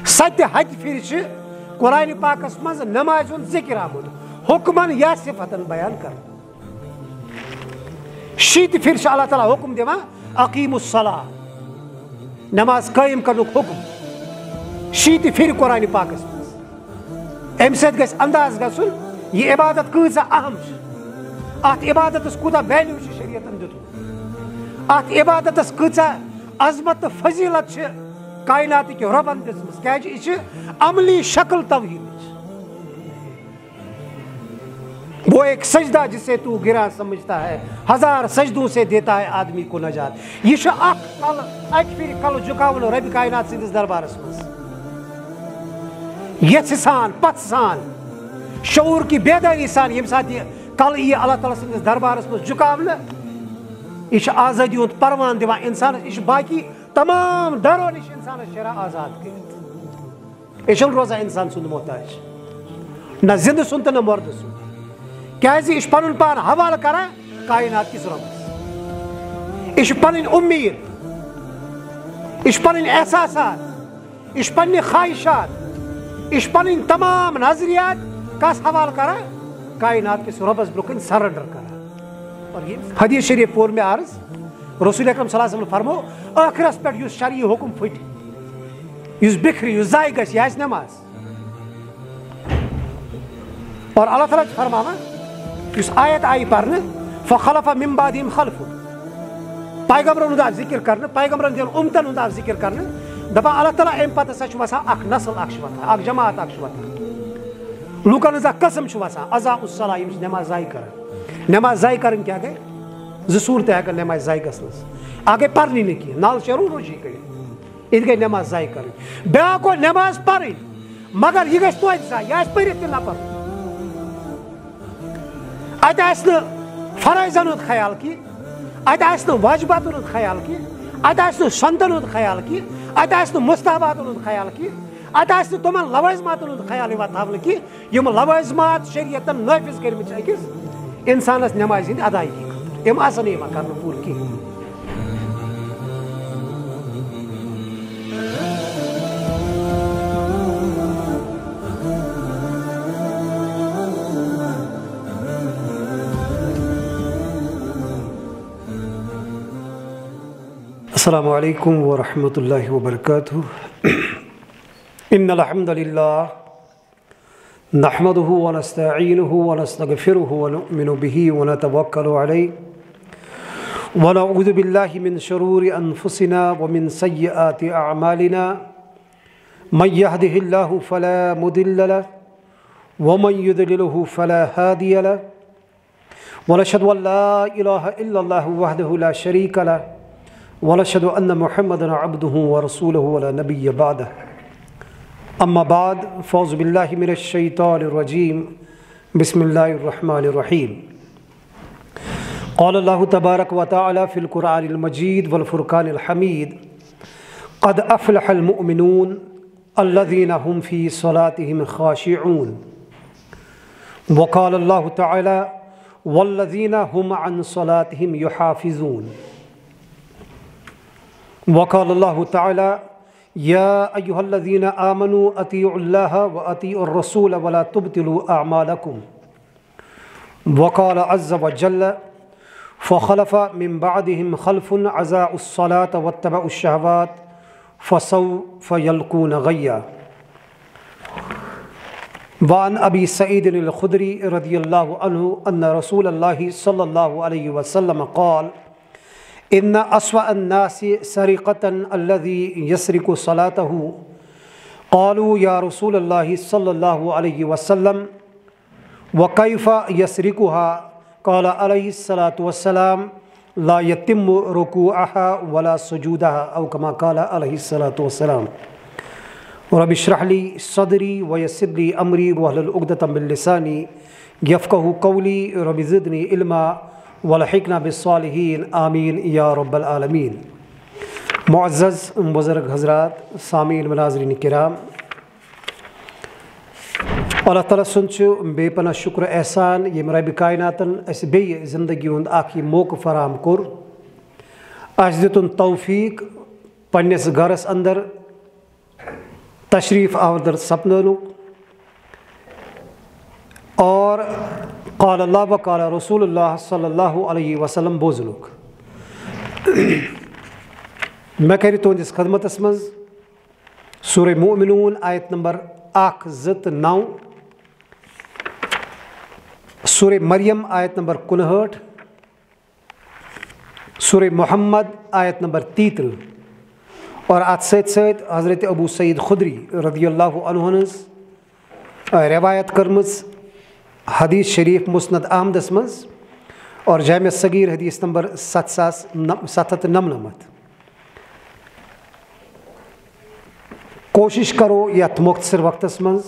7 حج پھر قرآن پاکس مز نماز ذکر آمد حکمن یا صفتن بیان کر 7 پھر اللہ تعالیٰ حکم دیوان اقیم الصلاة نماز قائم کرنک حکم 7 پھر قرآن پاکس مز ام سید گژھِ انداز گژھُن یہ عبادت کۭژاہ اہم چھِ ات عبادتس کوٗتاہ ویلیو چھُ شریعتن دیُتمُت ات عبادتس کۭژاہ عظمت تہٕ فضیلت چھِ کائناتٕکۍ رۄبن دِژمٕژ کیازِ یہِ چھِ عملی شکل توحیدٕچ وہ ایک سجدہ جسے تو گرا سمجھتا ہے 1000 سجدوں سے دیتا ہے آدمی کو نجات یہ چھُ اکھ کل اکہِ پھِرِ کلہٕ جُکاوُن رۄبہِ کائنات سٕنٛدِس دربارس منٛز یژھہِ سان پژھہِ سان شعور کی بیداری سان ییٚمہِ ساتہٕ یہِ کل یی اللہ تعالیٰ سٕنٛدِس دربارس منٛز جُکاونہٕ یہ چھُ آزٲدی ہُنٛد پروان دِوان انسانس یہ چھُ باقی تمام ڈرو نش انسانس شرح آزاد کٔرِتھ یہ چھُنہٕ روزان انسان سُنٛد محتاج نہ زندٕ سُنٛد تہٕ نہ مردٕ سُنٛد کیازِ یہ چھُ پنُن پان حوالہٕ کران کائنات کِس رۄبس یہ چھُ پنٕنۍ اُمید یہ چھُ پنٕنۍ احساسات یہ چھُ پننہِ خواہشات یہ چھُ پنٕنۍ تمام نظریات کس حوالہٕ کران کائنات کِس رۄبس برونٛہہ کَنۍ سرنڈر کران اور یہ حدیث شریف پور میں عرض رسول اکرم صلی اللہ علیہ وسلم فرمو ٲخرس پٮ۪ٹھ یُس شرعی حکم پھٕٹہِ یُس بِکھرِ یُس ضایہِ گژھِ یہِ آسہِ نٮ۪ماز اور اللہ تعالیٰ چھُ فرماوان یُس آیت آیہِ پرنہٕ فخلف من بعدہم خلف پیغمبرن ہُنٛد آو ذکر کرنہٕ پیغمبرن دِین اُمتن ہُنٛد آو ذکر کرنہٕ دپان اللہ تعالیٰ امہِ پتہٕ ہسا چھُ وسان اکھ نسل اکھ چھُ وۄتھان اکھ جماعت اکھ چھُ وۄتھان لوٗکن ہٕنٛز اکھ قٕسم چھُ وسان اضاء الصلاة یِم چھِ نٮ۪ماز ضایہِ کران نٮ۪ماز ضایہِ کرٕنۍ کیاہ گٔے 2 صوٗرتہٕ ہٮ۪کن نٮ۪مازِ ضایہِ گژھنس اکھ گٔے پرنی نہٕ کینٛہہ نل چیرو روزی کٔڑِتھ یہِ تہِ گٔے نٮ۪ماز ضایہِ کرٕنۍ بیاکھ گوٚو نٮ۪ماز پرٕنۍ مگر یہِ گژھِ توتہِ ضایہِ یہِ آسہِ پٔرِتھ تہِ نہ پرُن اتہِ آسہِ نہٕ فرٲیضن ہُنٛد خیال کینٛہہ اتہِ آسہِ نہٕ واجباتن ہُنٛد خیال کینٛہہ اتہِ آسہِ نہٕ سنتن ہُنٛد خیال کینٛہہ اتہِ آسہِ نہٕ مستحباتن ہُنٛد خیال کینٛہہ اتہِ آسہِ نہٕ تِمن لوازماتن ہُنٛد خیال یِوان تھاونہٕ کینٛہہ یِم لوازمات شریعتن نٲفِظ کٔرمٕتۍ چھِ أکِس انسانس نٮ۪مازِ ہٕنٛدِ ادایگی خٲطرٕ یِم آسن نہٕ یِوان کرنہٕ پوٗرٕ کِہیٖنۍ السلام علیکم ورحمۃ اللہ وبرکاتہ ان الحمد للہ نحمده ونستعینه ونستغفره ونؤمن به ونتوکل علیہ ونعوذ باللہ من شرور انفسنا ومن سیئات اعمالنا من يهده الله فلا مضل له ومن يضلله فلا هادي له ونشهد ان لا اله الا الله وحده لا شريك له ونشهد أن محمدا عبده ورسوله ولا نبي بعده أما بعد فأعوذ بالله من الشيطان الرجيم بسم الله الرحمن الرحيم قال الله تبارك وتعالى في القرآن المجيد والفرقان الحميد قد أفلح المؤمنون الذين هم في صلاتهم خاشعون وقال الله تعالى والذين هم عن صلاتهم يحافظون وقال الله تعالى يا أيها الذين آمنوا أطيعوا الله وأطيعوا الرسول ولا تبطلوا أعمالكم وقال عز وجل فخلف من بعدهم خلف أضاعوا الصلاة واتبعوا الشهوات فسوف يلقون غيا وعن أبي سعيد الخدري رضي الله عنه أن رسول الله صلى الله عليه وسلم قال إن أسوأ الناس سرقة الذي يسرق صلاته قالوا يا رسول الله صلى الله عليه وسلم وكيف يسرقها قال عليه الصلاة والسلام لا يتم ركوعها ولا سجودها أو كما قال عليه الصلاة والسلام رب اشرح لي صدري ويسر لي أمري واحلل عقدة من لساني يفقهوا قولي رب زدني علما والحقنا بالصالحین آمین یا رب العالمین معزز بزرگ حضرات سامعین مناظرین کرام اللہ تعالیٰ سُنٛد بے پناہ شکر احسان یم رب کائناتن اس بیٚیہِ زندگی ہُنٛد اکھ یہِ موقعہٕ فراہم کوٚر اَسہِ دِتُن توفیق پننِس گرس اندر تشریف آور سپننُک اور قال اللہ و قال رسول اللہ صلی اللہ علیہ وسلم بوزنُک. مےٚ کَرِ تُہنٛدِس خدمتس منٛز سورہ مومنون آیت نمبر 1, 2 تہٕ 9, سورہ مریم آیت نمبر 59, سورہ محمد آیت نمبر 33 اور اتھ سۭتۍ سۭتۍ حضرت ابو سعید خدری رضی اللہ عنہ ہنٛز روایت کٔرمٕژ حدیث شریف مسند احمدس منٛز اور جامع صغیر حدیث نمبر 7799. کوشش کرو یتھ مختصر وقتس منٛز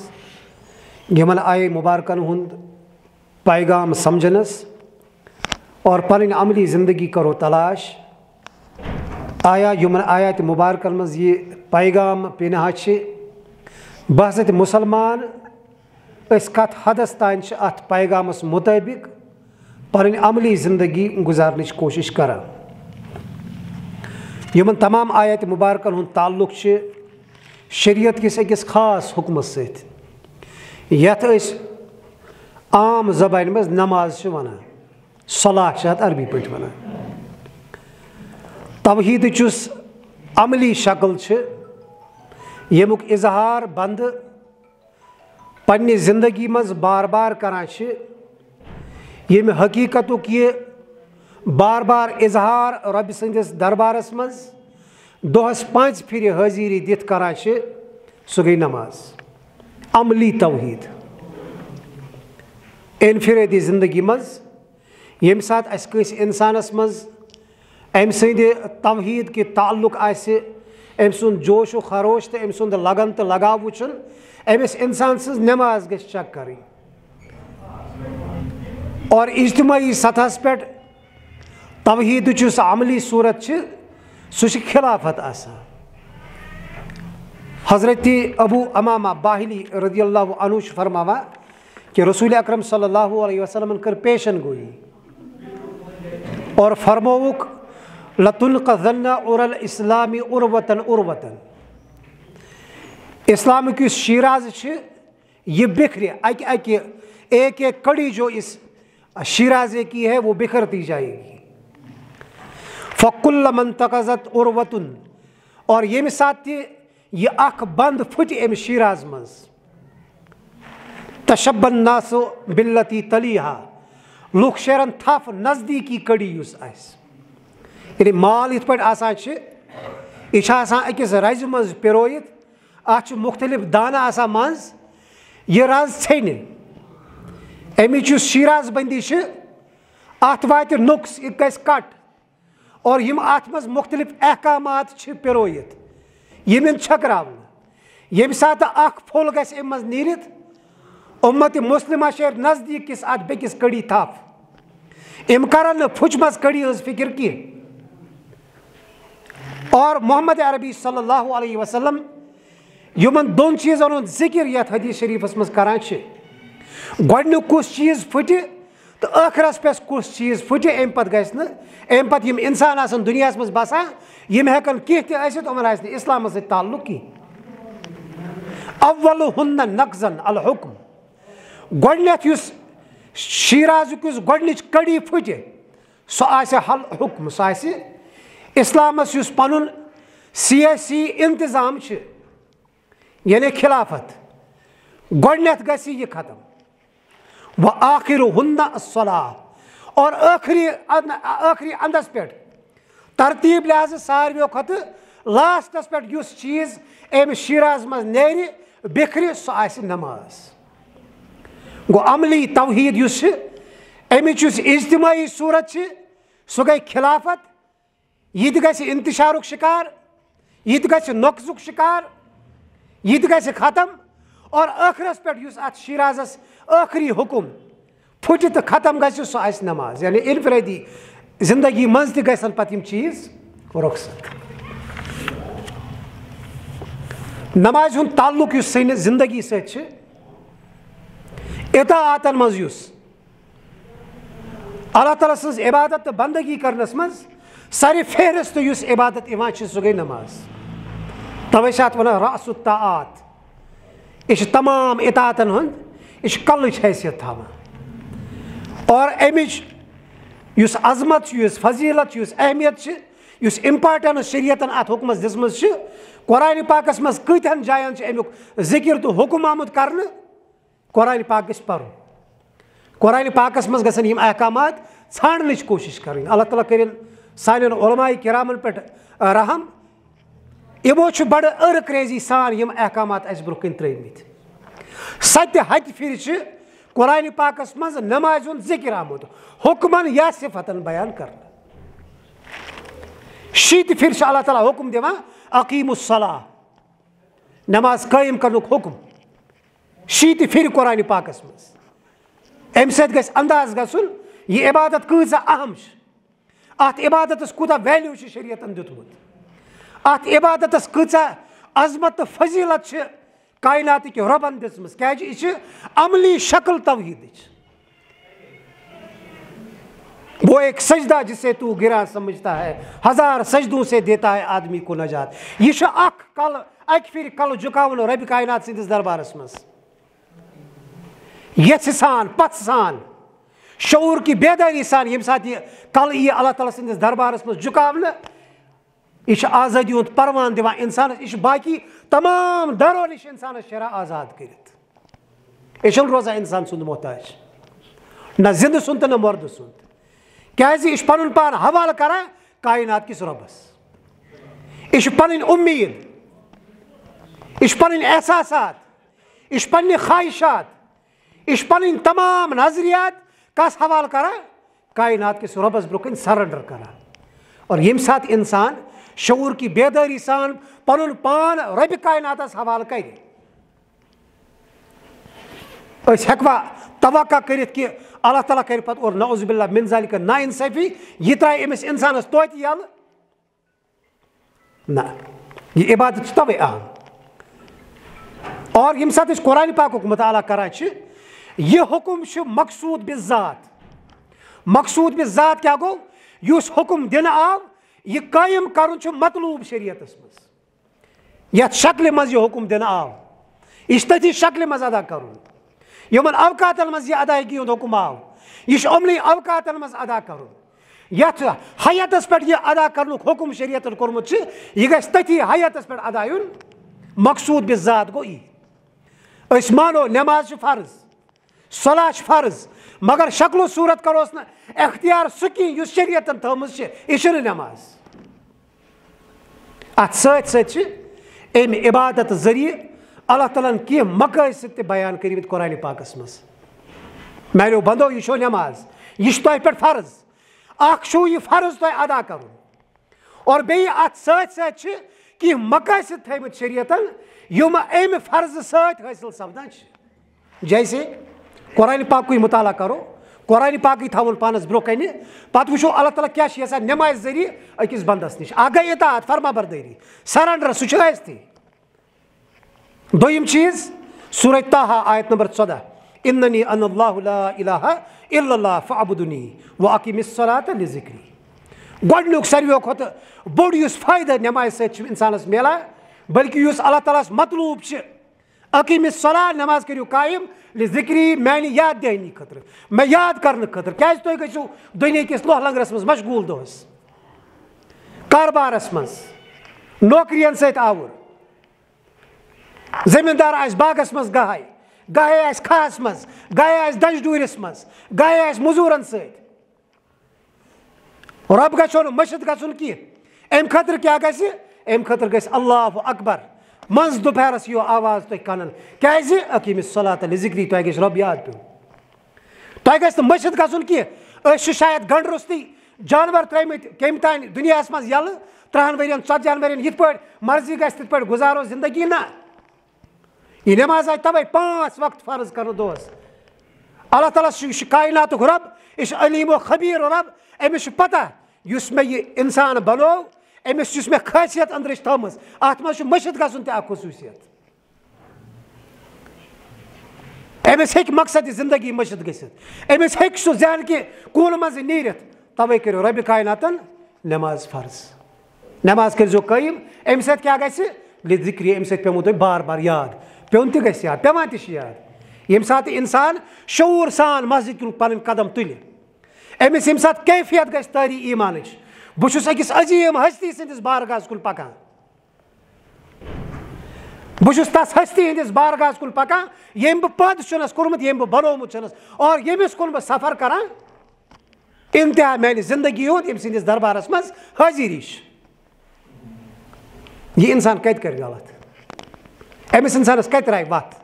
یمن آیے مبارکن ہُنٛد پیغام سمجھنس اور پنٕنۍ عملی زندگی کرو تلاش. آیا یمن آیات مبارکن منٛز یہ پیغام پیٚنہا چھِ بحثت مسلمان أسۍ کتھ حدس تانۍ چھِ اتھ پیغامس مطٲبق پنٕنۍ عملی زندگی گزارنٕچ کوشش کران. یمن تمام آیات مبارکن ہُنٛد تعلق چھِ شریعت کِس أکِس خاص حکمس سۭتۍ یتھ أسۍ عام زبانہِ منٛز نماز چھِ ونان. صلاح چھِ اتھ عربی پٲٹھۍ ونان. توحیدٕچ یُس عملی شکل چھِ ییٚمیُک اظہار بندٕ پننہِ زندگی منٛز بار بار کران چھِ ییٚمہِ حقیٖقتُک یہِ بار بار اظہار رۄبہِ سٕنٛدِس دربارس منٛز دۄہس 5 پھِرِ حٲضری دِتھ کران چھِ سُہ گٔے نماز. عملی توحیٖد انفرٲدی زندگی منٛز ییٚمہِ ساتہٕ اَسہِ کٲنٛسہِ اِنسانس منٛز أمۍ سٕنٛدِ توحیٖد کہِ تعلق آسہِ أمۍ سُنٛد جوش و خروش تہٕ أمۍ سُنٛد لگن تہٕ لگاو وٕچھُن أمِس اِنسان سٕنٛز نٮ۪ماز گژھِ چیک کرٕنۍ. اور اجتمٲعی سطحس پٮ۪ٹھ توحیٖدٕچ یُس عملی صوٗرت چھِ سُہ چھِ خلافت آسان. حضرت ابو امامہ باہلی رضی اللہ عنہ چھُ فرماوان کہ رسول اکرم صلی اللہ علیہ وسلمن کٔر پیشن گویی اور فرمووُکھ لَتُنقَذَنَّ عُرَى الْإِسْلَامِ عُرْوَةً عُرْوَةً. اسلامک یُس شیراز چھِ یہ بکھرے اکہِ اکہِ ایک ایک کڑی جو اس شیرازے کی ہے وہ بکھرتی جائے گی. فَكُلَّ مَنْ تَقَذَتْ عُرْوَةٌ اور ییٚمہِ ساتہٕ تہِ یہِ اکھ بند پھٕٹہِ اَمہِ شیراز منٛز تَشَبَّ النَّاسُ بِالَّتِي تَلِيهَا لُکھ شیرن تھپھ نزدیٖکی کڑی یُس آسہِ. یعنی مال یِتھ پٲٹھۍ آسان چھِ یہِ چھِ آسان أکِس رزِ منٛز پیرٲیِتھ اتھ چھُ مختلف دانہٕ آسان منٛز یہِ رز ژھیٚنہِ اَمِچ یُس شیراز بندی چھِ اتھ واتہِ نۄقص یہِ گژھِ کٹ اور یِم اتھ منٛز مختلف احکامات چھِ پیرٲیِتھ یِم یِن چھٔکراونہٕ. ییٚمہِ ساتہٕ اکھ پھوٚل گژھِ اَمہِ منٛز نیٖرِتھ اُمتِ مُسلِمہ شیرِ نزدیٖک کِس اتھ بیٚکِس کڑی تھپھ یِم کرن نہٕ پھٕچمژ کڑی ہٕنٛز فکر کینٛہہ. اور محمد عربی صلی اللہ علیہ وسلم یِمن دۄن چیٖزن ہُنٛد ذکر یتھ حدیث شریفس منٛز کران چھِ گۄڈنیُک کُس چیٖز پھٕٹہِ تہٕ ٲخرس پٮ۪ٹھ کُس چیٖز پھٕٹہِ اَمہِ پتہٕ گژھِ نہٕ اَمہِ پتہٕ یِم انسان آسن دُنیاہس منٛز بسان یِم ہٮ۪کن کینٛہہ تہِ ٲسِتھ یِمن آسہِ نہٕ اسلامس سۭتۍ تعلق کینٛہہ. اولُہُنَّ نقزن الحکم گۄڈنٮ۪تھ یُس شیرازُک یُس گۄڈنِچ کڑی پھٕٹہِ سُہ آسہِ حل حکم سُہ آسہِ اسلامس یُس پنُن سیٲسی انتظام چھِ یعنی خلافت گۄڈنٮ۪تھ گژھِ یہِ ختم. وآخرُہُنَّ الصلاۃ اور ٲخری انٛدس پٮ۪ٹھ ترتیٖب لحاظہٕ ساروِیو کھۄتہٕ لاسٹس پٮ۪ٹھ یُس چیٖز أمۍ شیراز منٛز نیرِ بِکھرِ سُہ آسہِ نماز. گوٚو عملی توحیٖد یُس چھِ اَمِچ یُس اجتمٲعی صوٗرت چھِ سُہ گٔے خلافت. یہِ تہِ گژھِ انتشارُک شکار یہِ تہِ گژھِ نۄقصُک شکار یہِ تہِ گژھِ ختم اور ٲخرس پٮ۪ٹھ یُس اتھ شیرازس ٲخری حکم پھٕٹہِ تہٕ ختم گژھِ سُہ آسہِ نماز. یعنی انفرٲدی زندگی منٛز تہِ گژھن پتہٕ یِم چیٖز رۄخصت. نمازِ ہُنٛد تعلق یُس سٲنِس زندگی سۭتۍ چھِ اطاعتن منٛز یُس اللہ تعالیٰ سٕنٛز عبادت تہٕ بندگی کرنس منٛز سارِ فہرست یُس عبادت یِوان چھِ سُہ گٔے نماز. توے چھِ اتھ ونان رأس الطاعات یہ تمام اطاعتن ہند یہ کلچ حیثیت تھاوان اور امچ یس عظمت یس فضیلت یس اہمیت یس امپارٹنس شریعتن ات حکمس دسمز قرآن پاکس مز کتن جائن امیک ذکر تو حکم آمد کرنے قرآن پاک گژھِ پرُن قرآن پاکس مز گژھن یم احکامات ژھانڈنٕچ کوشش کرٕنۍ اللہ تعالیٰ کٔرِن سانٮ۪ن علماء کرامن پٮ۪ٹھ رحم یمو چھُ بڑٕ ٲرٕ کریزی سان یم احکامات اَسہِ برونٛہہ کَنہِ ترٛٲومٕتۍ سَتہِ ہَتہِ پھِرِ چھِ قرآن پاکس مز نمازِ ہُنٛد ذکر آمُت حکمن یا صفتن بیان کرنہٕ شیٖتہِ پھِرِ چھُ اللہ تعالیٰ حکم دِوان عقیم الصلاح نماز قٲیِم کرنُک حکم شیٖتہِ پھِرِ قرآن پاکس مز امہِ سۭتۍ گژھِ انداز گژھُن یہِ عبادت کۭژاہ اہم چھِ اتھ عبادتس کوٗتاہ ویلیوٗ چھُ شریعتن دیُتمُت اتھ عبادتس کۭژاہ عظمت تہٕ فضیلت چھِ کائناتٕکۍ رۄبن دِژمٕژ کیازِ یہِ چھِ عملی شکل توحیٖدٕچ وہ ایک سجدہ جسے تو گرا سمجھتا ہے ہزار سجدوں سے دیتا ہے آدمی کو نجات یہ چھُ اکھ کل اکہِ پھِرِ کلہٕ جُکاوُن ربِ کائنات سٕنٛدِس دربارس منٛز یژھہِ سان پژھہِ سان شعور کی بیداری سان ییٚمہِ ساتہٕ یہِ کلہٕ یی اللہ تعالیٰ سٕنٛدِس دربارس منٛز جُکاونہٕ یہ چھُ آزٲدی ہُنٛد پروان دِوان انسانس یہ چھُ باقی تمام ڈرو نِش انسانس شرح آزاد کٔرِتھ یہِ چھُنہٕ روزان انسان سُنٛد محتاج نہ زندٕ سُنٛد تہٕ نہ مردٕ سُنٛد کیازِ یہِ چھُ پنُن پان حوالہٕ کران کائنات کِس رۄبس یہِ چھُ پنٕنۍ اُمید یہِ چھُ پنٕنۍ احساسات یہِ چھُ پننہِ خواہشات یہ پنٕنۍ تمام نظریات کس حوالہ کران کائنات کس رۄبس برونٛہہ کَنہِ سرنڈر کران اور ییٚمہِ ساتہٕ انسان شعور کی بیدٲری سان پنُن پان ربِ کائناتس حوالہٕ کرِ أسۍ ہٮ۪کوا توقع کٔرِتھ کہِ اللہ تعالیٰ کرِ پتہٕ اور نعوذ باللہ من ذالِکہ نا انصٲفی یہِ ترٛایہِ أمِس انسانس توتہِ یلہٕ نہ یہِ عبادت چھِ توے اہم اور ییٚمہِ ساتہٕ أسۍ قرآن پاکُک مطالعہ کران چھِ یہ حکم چھُ مقصوٗد بِذات مقصوٗد بِذات کیاہ گوٚو یُس حکم دِنہٕ آو یہِ قٲیِم کرُن چھُ مطلوٗب شریعتس منٛز یتھ شکلہِ منٛز یہِ حکم دِنہٕ آو یہِ چھُ تٔتھی شکلہِ منٛز ادا کرُن یِمن اوقاتن منٛز یہِ ادایگی ہُنٛد حکم آو یہِ چھُ یِمنٕے اوقاتن منٛز ادا کرُن یتھ حیاتس پٮ۪ٹھ یہِ ادا کرنُک حکم شریعتن کوٚرمُت چھُ یہِ گژھِ تٔتھی حیاتس پٮ۪ٹھ ادا یُن مقصوٗد بِذات گوٚو یی أسۍ مانو نٮ۪ماز چھِ فرض صلاح چھِ فرض مگر شکل و صوٗرت کروس نہٕ اختیار سُہ کینٛہہ یُس شریعتن تھٲومٕژ چھِ یہِ چھِنہٕ نٮ۪ماز اتھ سۭتۍ سۭتۍ چھِ امہِ عبادت ذٔریعہٕ اللہ تعالیٰ ہن کینٛہہ مقٲصد تہِ بیان کٔرمٕتۍ قرآن پاکس منٛز میانیو بندو یہِ چھو نٮ۪ماز یہِ چھُ تۄہہِ پٮ۪ٹھ فرض اکھ چھُو یہِ فرض تۄہہِ ادا کرُن اور بیٚیہِ اتھ سۭتۍ سۭتۍ چھِ کینٛہہ مقٲصد تھٲیمٕتۍ شریعتن یِم امہِ فرضہٕ سۭتۍ حٲصِل سپدان چھِ جیسے قرآن پاکُے مطالعہ کرو قرآن پاکٕے تھاوُن پانس برونٛہہ کَنہِ پتہٕ وٕچھو اللہ تعالیٰ کیاہ چھُ یژھان نٮ۪مازِ ذٔریعہٕ أکِس بندس نِش اکھ گٔے اطاعت فرما بردٲری سرنڈر سُہ چھُ ٲسۍتھٕے دوٚیِم چیٖز سورہ طٰہا آیت نمبر 14 اِننی انا اللہ لا الہ الا اللہ فاعبدنی واقم الصلاۃ لذکری گۄڈنیُک ساروِیو کھۄتہٕ بوٚڑ یُس فٲیدٕ نٮ۪مازِ سۭتۍ چھُ انسانس میلان بلکہِ یُس اللہ تعالیٰ ہس مطلوٗب چھِ عقیم الصلاۃ نٮ۪ماز کٔرِو قٲیِم لذکری میانہِ یاد دہانی خٲطرٕ مےٚ یاد کرنہٕ خٲطرٕ کیازِ تُہۍ گٔژھِو دُنیا کِس لوہ لنگرس منٛز مشغوٗل دۄہس کاربارس منٛز نوکرین سۭتۍ آوُر زٔمیٖندار آسہِ باغس منٛز گاہے آسہِ کھہس منٛز گاہے آسہِ دَجہِ ڈوٗرِس منٛز گاہے آسہِ موٚزوٗرن سۭتۍ رۄب گژھو نہٕ مٔشِد گژھُن کینٛہہ امہِ خٲطرٕ کیاہ گژھِ امہِ خٲطرٕ گژھِ اللہ اکبر منٛز دُپہرس یِیو آواز تۄہہِ کَنن کیازِ عقیم الصلاۃ لذکری تۄہہِ گژھِ رۄب یاد پیوٚن تۄہہِ گژھِ نہٕ مٔشِد گژھُن کینٛہہ أسۍ چھِ شاید گنڈٕ روٚستٕے جانور ترٛٲمٕتۍ کمہِ تانۍ دُنیاہس منٛز یلہٕ 30 ؤرین 40 ؤرین یِتھ پٲٹھۍ مرضی گژھِ تِتھ پٲٹھۍ گُزارو زندگی نہ یہ نٮ۪ماز آیہِ تَوَے 5 وقت فرض کرنہٕ دۄہس اللہ تعالیٰ چھُ یہِ چھُ کائناتُک رۄب یہِ چھُ علیٖم و خبیٖر رۄب أمِس چھُ پتہ یُس مےٚ یہِ انسان بنوو أمِس یُس مےٚ خٲصیت أنٛدرٕ چھِ تھٲومٕژ اتھ منٛز چھُ مٔشِد گژھُن تہِ اکھ خصوٗصیت أمِس ہیٚکہِ مقصدِ زندگی مٔشِد گٔژھِتھ أمِس ہیٚکہِ سُہ ذہن کہِ کوٗنہٕ منٛزٕ نیٖرِتھ تَوَے کٔرِو ربِ کائناتن نٮ۪ماز فرض نٮ۪ماز کٔرۍزیو قٲیِم اَمہِ سۭتۍ کیاہ گژھِ لذکری اَمہِ سۭتۍ پیٚومو تۄہہِ بار بار یاد پیون تہِ گژھِ یاد پیوان تہِ چھِ یاد ییٚمہِ ساتہٕ اِنسان شعوٗر سان مسجد کُن پَنٕنۍ قدم تُلہِ أمِس ییٚمہِ ساتہٕ کیفیت گژھِ تٲری ایٖمانٕچ بہٕ چھُس أکِس عظیٖم ہستی سٕنٛدِس بارگاہس کُن پکان بہٕ چھُس تس ہستی ہٕنٛدِس بارگاہس کُن پکان ییٚمۍ بہٕ پٲدٕ چھُنس کوٚرمُت ییٚمۍ بہٕ بنومُت چھُنس اور ییٚمِس کُن بہٕ سفر کران اِمتحان میانہِ زندگی ہُنٛد ییٚمہِ سٕنٛدِس دربارس منٛز حٲضری چھِ یہِ اِنسان کتہِ کرِ غلط أمِس اِنسانس کتہِ راے وتھ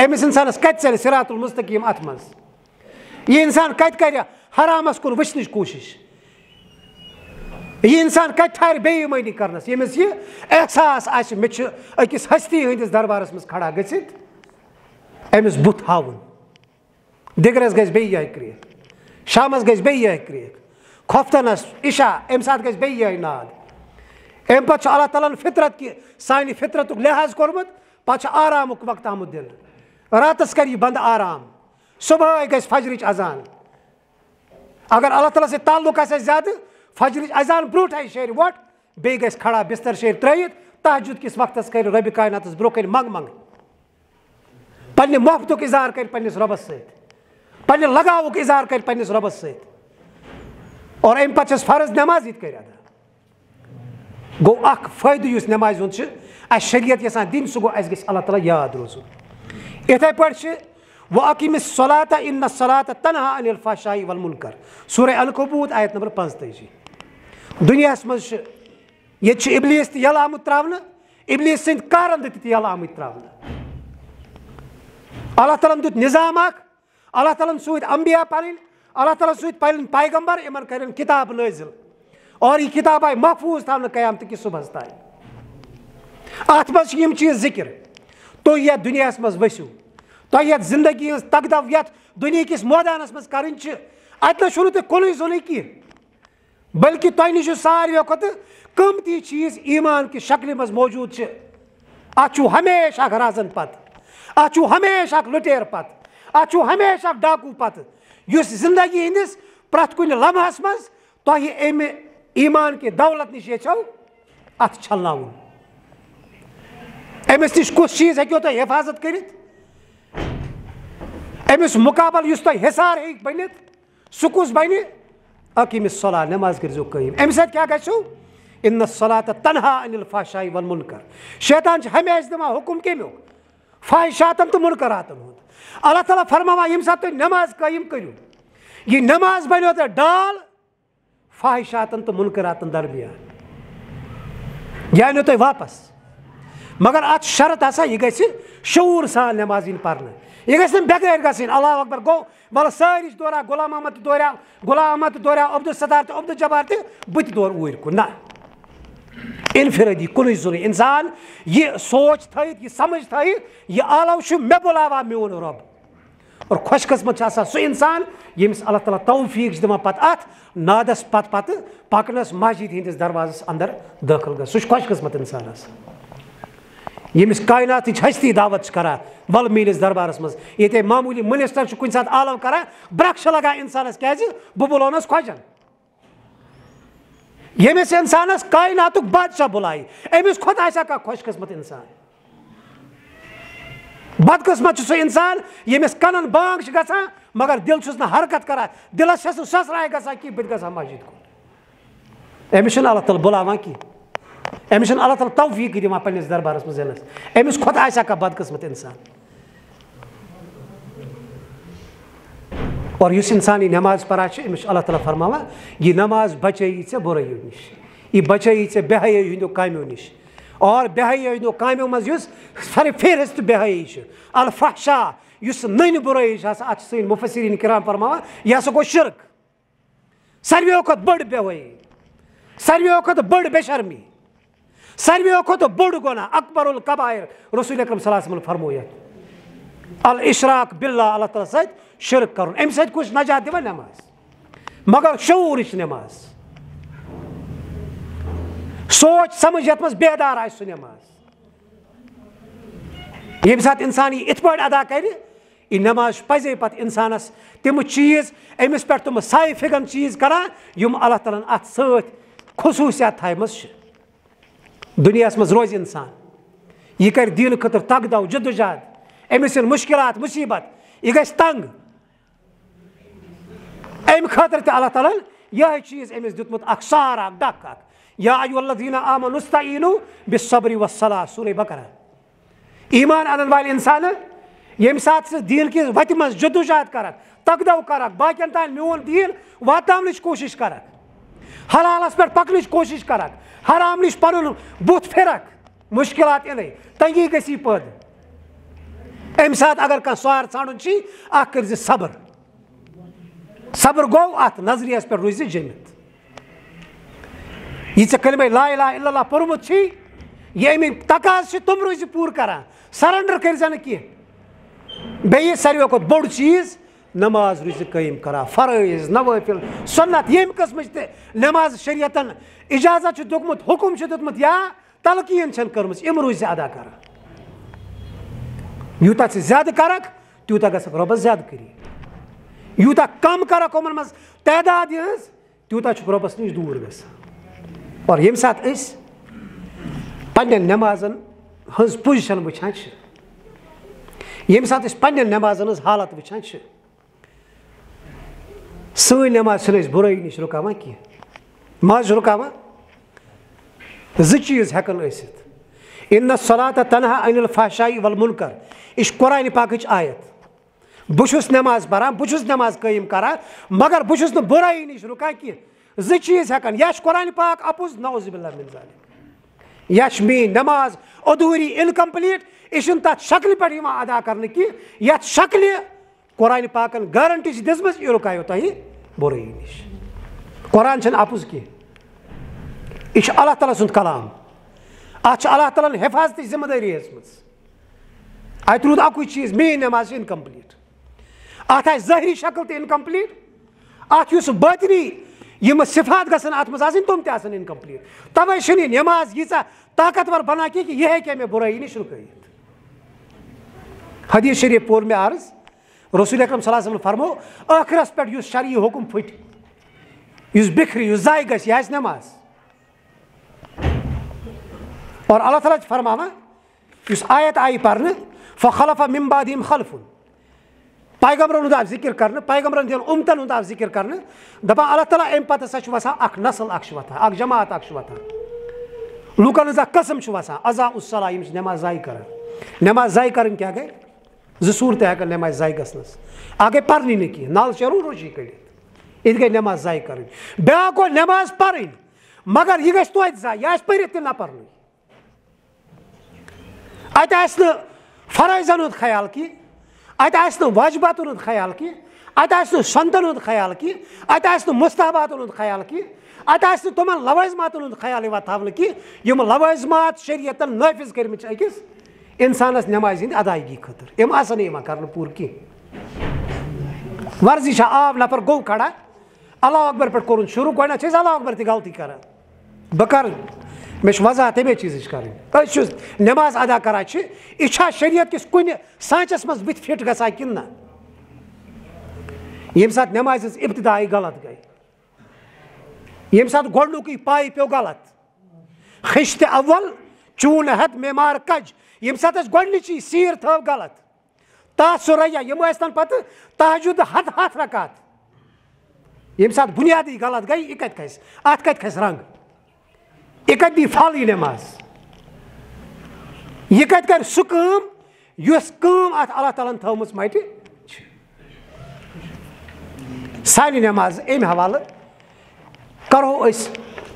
أمِس اِنسانس کتہِ ژلہِ صراط المستقیٖم اتھ منٛز یہِ اِنسان کتہِ کرِ حرامس کُن وٕچھنٕچ کوٗشش یہِ اِنسان کتہِ ٹھارِ بے ایٖمٲنی کرنس ییٚمِس یہِ احساس آسہِ مےٚ چھِ أکِس ہستی ہٕنٛدِس دربارس منٛز کھڑا گٔژھِتھ أمِس بُتھ ہاوُن دِگرس گژھِ بیٚیہِ یِہے کرٛیکھ شامس گژھِ بیٚیہِ یِہے کرٛیکھ خۄفتنس عشا امہِ ساتہٕ گژھِ بیٚیہِ یِہے ناد امہِ پتہٕ چھُ اللہ تعالیٰ ہن فطرت کہِ سانہِ فطرتُک لحاظ کوٚرمُت پتہٕ چھُ آرامُک وقت آمُت دِنہٕ راتس کرِ یہِ بنٛد آرام صبحٲے گژھِ فجرٕچ اذان اگر اللہ تعالیٰ سۭتۍ تعلق آسہِ زیادٕ فجرٕچ اذان برونٛٹھٕے شیرِ وۄٹھ بیٚیہِ گژھِ کھڑا بستر شیرِ ترٲیِتھ تہجُد کِس وقتس کرِ رۄبہِ کایناتس برونٛہہ کنہِ منٛگ منٛگ پننہِ محبتُک اظہار کرِ پننِس رۄبس سۭتۍ پننہِ لگاوُک اظہار کرِ پننِس رۄبس سۭتۍ اور امہِ پتہٕ چھس فرض نٮ۪ماز یِتھ کٔنۍ ادا گوٚو اکھ فٲیدٕ یُس نٮ۪مازِ ہُنٛد چھُ اسہِ شریعت یژھان دِنۍ سُہ گوٚو اسہِ گژھِ اللہ تعالیٰ یاد روزُن یِتھے پٲٹھۍ چھِ وَأَقِمِ الصَّلَاةَ إِنَّ الصَّلَاةَ تَنْہَا عَنِ الْفَحْشَاءِ وَالْمُنکَر سورہ الکبوت آیت نمبر 45 دُنیاہس منٛز چھِ ییٚتہِ چھُ اِبلیٖس تہِ یَلہٕ آمُت تراونہٕ اِبلیٖس سٕنٛدۍ کارنٛدٕ تہِ یَلہٕ آمٕتۍ تراونہٕ اللہ تعالیٰ ہن دیُت نِظام اکھ اللہ تعالیٰ ہن سوٗدۍ انبیا پنٕنۍ اللہ تعالیٰ ہن سوٗدۍ پنٕنۍ پیغمبر یِمن کرن کِتاب نٲزِل اور یہِ کِتاب آیہِ محفوٗظ تھاونہٕ قیامتہٕ کِس صبحس تانۍ اتھ منٛز چھِ یِم چیٖز ذِکر تُہۍ یتھ دُنیاہس منٛز ؤسِو تۄہہِ یتھ زندگی ہٕنٛز تگدو یتھ دُنہِکِس مٲدانس منٛز کرٕنۍ چھِ اتہِ نہ چھُنہٕ تۄہہِ کُنُے زوٚنُے کینٛہہ بلکہِ تۄہہِ نِش چھُ ساروِیو کھۄتہٕ قۭمتی چیٖز ایٖمان کہِ شکلہِ منٛز موجوٗد چھِ اتھ چھُو ہمیشہِ اکھ رازن پتہٕ اتھ چھُو ہمیشہِ اکھ لُٹیر پتہٕ اتھ چھُو ہمیشہِ اکھ ڈاکوٗ پتہٕ یُس زندگی ہٕنٛدِس پرٛٮ۪تھ کُنہِ لمحس منٛز تۄہہِ امہِ ایٖمان کہِ دولت نِش یژھو اتھ چھلناوُن أمِس نِش کُس چیٖز ہیٚکِو تۄہہِ حفاظت کٔرِتھ أمِس مُقابل یُس تۄہہِ حِصار ہیٚکہِ بٔنِتھ سُہ کُس بنہِ أقِمِ الصَّلَاةَ نٮ۪ماز کٔرۍزیو قٲیِم اَمہِ سۭتۍ کیٛاہ گژھیو اِنَّ الصَّلَاةَ تَنْہَا عَنِ الْفَحْشَاءِ وَالْمُنکَر شیطان چھُ ہمیشہِ دِوان حُکُم کَمیُک فاحِشاتن تہٕ مُنکراتن ہُنٛد اللہ تعالیٰ فرماوان ییٚمہِ ساتہٕ تُہۍ نٮ۪ماز قٲیِم کٔرِو یہِ نٮ۪ماز بنیو تۄہہِ ڈال فاحِشاتن تہٕ مُنکراتن درمیان یہِ انیو تۄہہِ واپس مگر اتھ چھِ شرط آسان یہِ گژھِ شعوٗر سان نٮ۪ماز یِنۍ پرنہٕ یہِ گژھِ نہٕ بغٲر گژھٕنۍ اللہ اکبر گوٚو وَلہٕ سٲری چھِ دوران غلام احمد تہِ دوریٛاو غلام احمد تہِ دوریٛاو عبدالستار تہِ عبدالجبار تہِ بہٕ تہِ دورٕ اوٗرۍ کُن نہ انفرٲدی کُنُے زوٚنُے اِنسان یہِ سونٛچ تھٲیِتھ یہِ سمجھ تھٲیِتھ یہِ عالم چھُ مےٚ بُلاوان میون رۄب اور خۄش قٕسمت چھُ آسان سُہ اِنسان ییٚمِس اللہ تعالیٰ توفیٖق چھِ دِوان پتہٕ اتھ نادس پتہٕ پکنس مسجد ہٕنٛدِس دروازس اندر دٲخل گژھِ سُہ چھُ خۄش قٕسمت اِنسان آسان ییٚمِس کایناتٕچ ہستی دعوت چھِ کران وَلہٕ میٲنِس دربارس منٛز ییٚتہِ معموٗلی مٔنِسٹر چھُ کُنہِ ساتہٕ عالم کران برکھ چھِ لگان اِنسانس کیازِ بہٕ بُلونس خۄجن ییٚمِس اِنسانس کایناتُک بادشاہ بُلایہِ أمِس کھۄتہٕ آسیا کانٛہہ خۄش قٕسمت اِنسان بدقٕسمت چھُ سُہ اِنسان ییٚمِس کنن بانگ چھِ گژھان مگر دِل چھُس نہٕ حرکت کران دِلس چھس نہٕ سۄسراے گژھان کینٛہہ بہٕ تہِ گژھٕ ہا مسجد کُن أمِس چھُنہٕ اللہ تعالیٰ بُلاوان کینٛہہ أمِس چھُنہٕ اللہ تعالیٰ توفیٖق دِوان پننِس دربارس منٛز یِنس أمِس کھۄتہٕ آسیا کانٛہہ بدقٕسمت اِنسان اور یُس اِنسان یہِ نٮ۪ماز پران چھُ أمِس چھُ اللہ تعالیٰ فرماوان یہِ نٮ۪ماز بچٲیی ژےٚ بُرٲیو نِش یہِ بچٲیی ژےٚ بے حیٲیی ہٕنٛدیو کامیو نِش اور بے حیٲیی ہٕنٛدیو کامیو منٛز یُس فہرست بے حیٲیی چھِ الفحشاء یُس نٔنۍ بُرٲیی چھِ آسان اتھ چھِ سٲنۍ مُفسریٖن کرام فرماوان یہِ ہسا گوٚو شرک ساروِیو کھۄتہٕ بٔڑ بے حیٲیی ساروِیو کھۄتہٕ بٔڑ بے شرمی ساروِیو کھۄتہٕ بوٚڑ گۄناہ اکبر الکبائر رسول اکرم صلی اللہ علیہ وسلم فرمو یتھ الاشراق باللہ اللہ تعالیٰ سۭتۍ شرک کرُن امہِ سۭتۍ کُس نجات دِوان نٮ۪ماز مگر شعوٗرٕچ نٮ۪ماز سونٛچ سمجھ یتھ منٛز بیدار آسہِ سُہ نٮ۪ماز ییٚمہِ ساتہٕ اِنسان یہِ یِتھ پٲٹھۍ ادا کرِ یہِ نٮ۪ماز چھِ پزے پتہٕ انسانس تِم چیٖز أمِس پٮ۪ٹھ تِم سایہِ فِگن چیٖز کران یِم اللہ تعالیٰ ہن اتھ سۭتۍ خصوٗصیات تھایمژٕ چھِ دُنیاہس منٛز روزِ اِنسان یہ کر دین خطر تگ دو جدوجہد امس مشکلات مصیبت یہ گژھِ تنگ امہ خاطر تہ اللہ تعالیٰ یہ چیز امس دیتمت اخ سار اخ ڈک اخ یا ایھا الذین آمنوا استعینوا بالصبر والصلاۃ سورہ بقرہ ایمان انن والے انسان یم سات سے دین کی وتہ مز جدوجہد کرک تگ دو کرک باقین تان میون دین واتناونٕچ کوشش کرک حلالس پہ پکنٕچ کوشش کرک حرام نش پنن بت پھرک مشکلات انے تنگی گژھی پد امہ سات اگر کانٛہہ سوار ژھانڈن چھی اخ کر صبر صبر گو ات نظریس پہ روز جمت یہ ژے کلمہ لا الہ الا اللہ پوٚرمُت چھی یہ امیک تقاض تم روز پور کران سرنڈر کرزِ نہٕ کینٛہہ بیٚیہِ ساروٕے کھۄتہٕ بوٚڑ چیٖز نماز روز قٲیِم کران فرٲیض نوافل سنت ییٚمہِ قٕسمٕچ تہِ نماز شریعتن اجازت چھُ دیُتمُت حکم چھُ دیُتمُت یا تلقیٖن چھَنہٕ کٔرمٕژ یِم روزِ ادا کران یوٗتاہ ژٕ زیادٕ کرکھ تیوٗتاہ گژھکھ رۄبس زیادٕ قریٖب یوٗتاہ کم کرکھ یِمن منٛز تعداد یِہٕنٛز تیوٗتاہ چھُکھ رۄبس نِش دوٗر گژھان اور ییٚمہِ ساتہٕ أسۍ پننٮ۪ن نٮ۪مازن ہٕنٛز پُزِشن وٕچھان چھِ ییٚمہِ ساتہٕ أسۍ پننٮ۪ن نٮ۪مازن ہٕنٛز حالت وٕچھان چھِ سٲنۍ نٮ۪ماز چھِنہٕ أسۍ بُرٲیی نِش رُکاوان کینٛہہ ما چھِ رُکاوان زٕ چیٖز ہٮ۪کن ٲسِتھ اِنَّ الصَّلَاةَ تَنْہَا عَنِ الْفَحْشَاءِ وَالْمُنکَر یہِ چھِ قرآنِ پاکٕچ آیت بہٕ چھُس نٮ۪ماز پران بہٕ چھُس نٮ۪ماز قٲیِم کران مگر بہٕ چھُس نہٕ بُرٲیی نِش رُکان کینٛہہ زٕ چیٖز ہٮ۪کن یا چھُ قرآنِ پاک اپُز نعوذ باللہ من ذالِک یا چھِ میٲنۍ نٮ۪ماز ادھوٗری اِنکمپلیٖٹ یہِ چھُنہٕ تتھ شکلہِ پٮ۪ٹھ یِوان ادا کرنہٕ کینٛہہ یتھ شکلہِ قرآنِ پاکن گارنٹی چھِ دِژمٕژ یہِ رُکایو تۄہہِ بُرٲیی نِش قرآن چھنہٕ اپُز کینٛہہ یہِ چھُ اللہ تعالیٰ سُنٛد کلام اتھ چھِ اللہ تعالیٰ ہن حفاظتٕچ ذمہٕ دٲری ہیژمٕژ اتہِ روٗد اکُے چیٖز میٲنۍ نٮ۪ماز چھِ اِنکمپلیٖٹ اتھ آسہِ ظٲہری شکل تہِ اِنکمپلیٖٹ اتھ یُس باطنی یِم صفات گژھن اتھ منٛز آسٕنۍ تِم تہِ آسن اِنکمپلیٖٹ توے چھُنہٕ یہِ نٮ۪ماز ییٖژاہ طاقتور بنان کینٛہہ کہِ یہِ ہیٚکہِ مےٚ بُرٲیی نِش رُکٲیِتھ حدیٖث شریٖف پوٚر مےٚ عرض رسول اکرم صلی اللہ علیہ وسلم فرمو ٲخرس پٮ۪ٹھ یُس شرعی حُکم پھٕٹہِ یُس بِکھرِ یُس ضایہِ گژھِ یہِ آسہِ نٮ۪ماز اور اللہ تعالیٰ چھُ فرماوان یُس آیت آیہِ پرنہٕ فخلف من بعدہم خلف پیغمبرن ہُنٛد آو ذِکر کرنہٕ پیغمبرن ہٕنٛدٮ۪ن اُمتن ہُنٛد آو ذِکر کرنہٕ دپان اللہ تعالیٰ امہِ پتہٕ ہسا چھُ وسان اکھ نسل اکھ چھُ وۄتھان اکھ جماعت اکھ چھُ وۄتھان لُکن ہٕنٛز اکھ قٕسم چھُ وسان اضاعوا الصلاۃ یِم چھِ نٮ۪ماز ضایہِ کران نٮ۪ماز ضایہِ کرٕنۍ کیاہ گٔے زٕ صوٗرتہٕ ہٮ۪کن نٮ۪مازِ ضایہِ گژھنس اکھ گٔے پرنی نہٕ کینٛہہ نل چیرو روشی کٔڑِتھ یہِ تہِ گٔے نٮ۪ماز ضایہِ کرٕنۍ بیاکھ گوٚو نٮ۪ماز پرٕنۍ مگر یہِ گژھِ توتہِ ضایہِ یہِ آسہِ پٔرِتھ تہِ نہ پرنٕے اتہِ آسہِ نہٕ فرٲیضن ہُنٛد خیال کینٛہہ اتہِ آسہِ نہٕ واجباتن ہُنٛد خیال کینٛہہ اتہِ آسہِ نہٕ سنتن ہُنٛد خیال کینٛہہ اتہِ آسہِ نہٕ مستحباتن ہُنٛد خیال کینٛہہ اتہِ آسہِ نہٕ تِمن لوٲزماتن ہُنٛد خیال یِوان تھاونہٕ کینٛہہ یِم لوٲزمات شریعتن نٲفِظ کٔرمٕتۍ چھِ أکِس انسانس نٮ۪مازِ ہِنٛدِ ادایگی خٲطرٕ یِم آسن نہٕ یِوان کرنہٕ پوٗرٕ کینٛہہ ورزی چھا آو نفر گوٚو کھڑا اللہ اکبر پٮ۪ٹھ کوٚرُن شروٗع گۄڈٕنیتھ چھِ أسۍ اللہ اکبر تہِ غلطی کران بہٕ کرٕ مےٚ چھِ وضاحت تَمے چیٖزٕچ کَرٕنۍ أسۍ چھُس نٮ۪ماز ادا کران چھِ یہِ چھا شریعت کِس کُنہِ سانچس منٛز بٕتھِ فِٹ گژھان کِنہٕ نہ ییٚمہِ ساتہٕ نٮ۪مازِ ہٕنٛز اِبتِدایی غلط گٔے ییٚمہِ ساتہٕ گۄڈنیُکُے پایہِ پیوٚو غلط خشتہِ اول چوٗنہٕ ہٮ۪تھ مےٚ کج ییٚمہِ ساتہٕ اَسہِ گۄڈنِچی سیٖر تھٲو غلط تَتھ سُریا یِم ٲسۍ تن پتہٕ تہجُد ہتھ رکات ییٚمہِ ساتہٕ بُنیادی غلط گٔے یہِ کتہِ کھسہِ اتھ کتہِ کھسہِ رنٛگ یہِ کتہِ دی پھل یہِ نٮ۪ماز یہِ کتہِ کرِ سُہ کٲم یۄس کٲم اتھ اللہ تعالیٰ ہن تھٲومٕژ مٹہِ چھِ سانہِ نٮ۪ماز امہِ حوالہٕ کرو أسۍ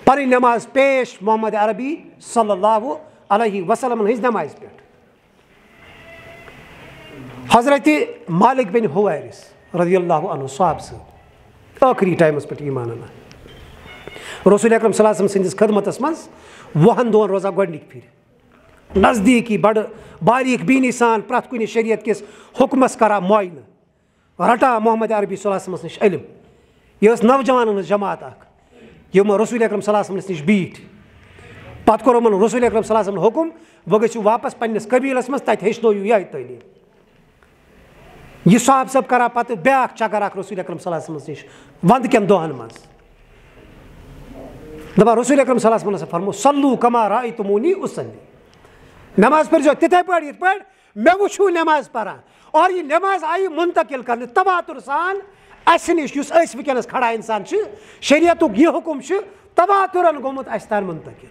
پنٕنۍ نٮ۪ماز پیش محمد عربی صلی اللہ علیہ وسلمن ہٕنٛزِ نٮ۪مازِ پٮ۪ٹھ حضرتِ مالک بن حویرث رضی اللہ عنہ صحابہٕ صٲب ٲخری ٹایمس پٮ۪ٹھ ایٖمان انان رسول اکرم صلی اللہ علیہ وسلم سٕنٛدِس خدمتس منٛز 20 دۄہن روزان گۄڈنِکۍ پھِرِ نزدیٖکی بڑٕ باریٖک بیٖنی سان پرٛٮ۪تھ کُنہِ شریعت کِس حُکمس کران معاینہٕ رٹان محمد عربی صلی اللہ علیہ وسلمس نِش علم یہِ ٲس نوجوانن ہٕنٛز جماعت اکھ یِم رسول اکرم صلی اللہ علیہ وسلمس نِش بیٖٹھۍ پتہٕ کوٚر یِمن رسول اکرم صلی اللہ علیہ وسلم حُکم وۄنۍ گٔژھِو واپس پننِس قبیٖلس منٛز تتہِ ہیٚچھنٲیِو یِہے تعلیٖم یہِ صحابہٕ صٲب کران پتہٕ بیاکھ چکر اکھ رسول اکرم صلی اللہ علیہ وسلمس نِش ونٛدٕ کٮ۪ن دۄہن منٛز دپان رسول اکرم صلی اللہ علیہ وسلم فرمو صلوٗ کما رأیتمونی اُصلی نماز پڑھو تتھے پٲٹھۍ یِتھ پٲٹھۍ مےٚ وٕچھو نماز پران اور یہ نماز آئی منتقل کرنے تباتر سان اس نش یُس أسۍ وٕنکیٚنس کھڑا انسان چھُ شریعتُک یہ حکم چھُ تباترن گوٚمُت اَسہِ تام منتقل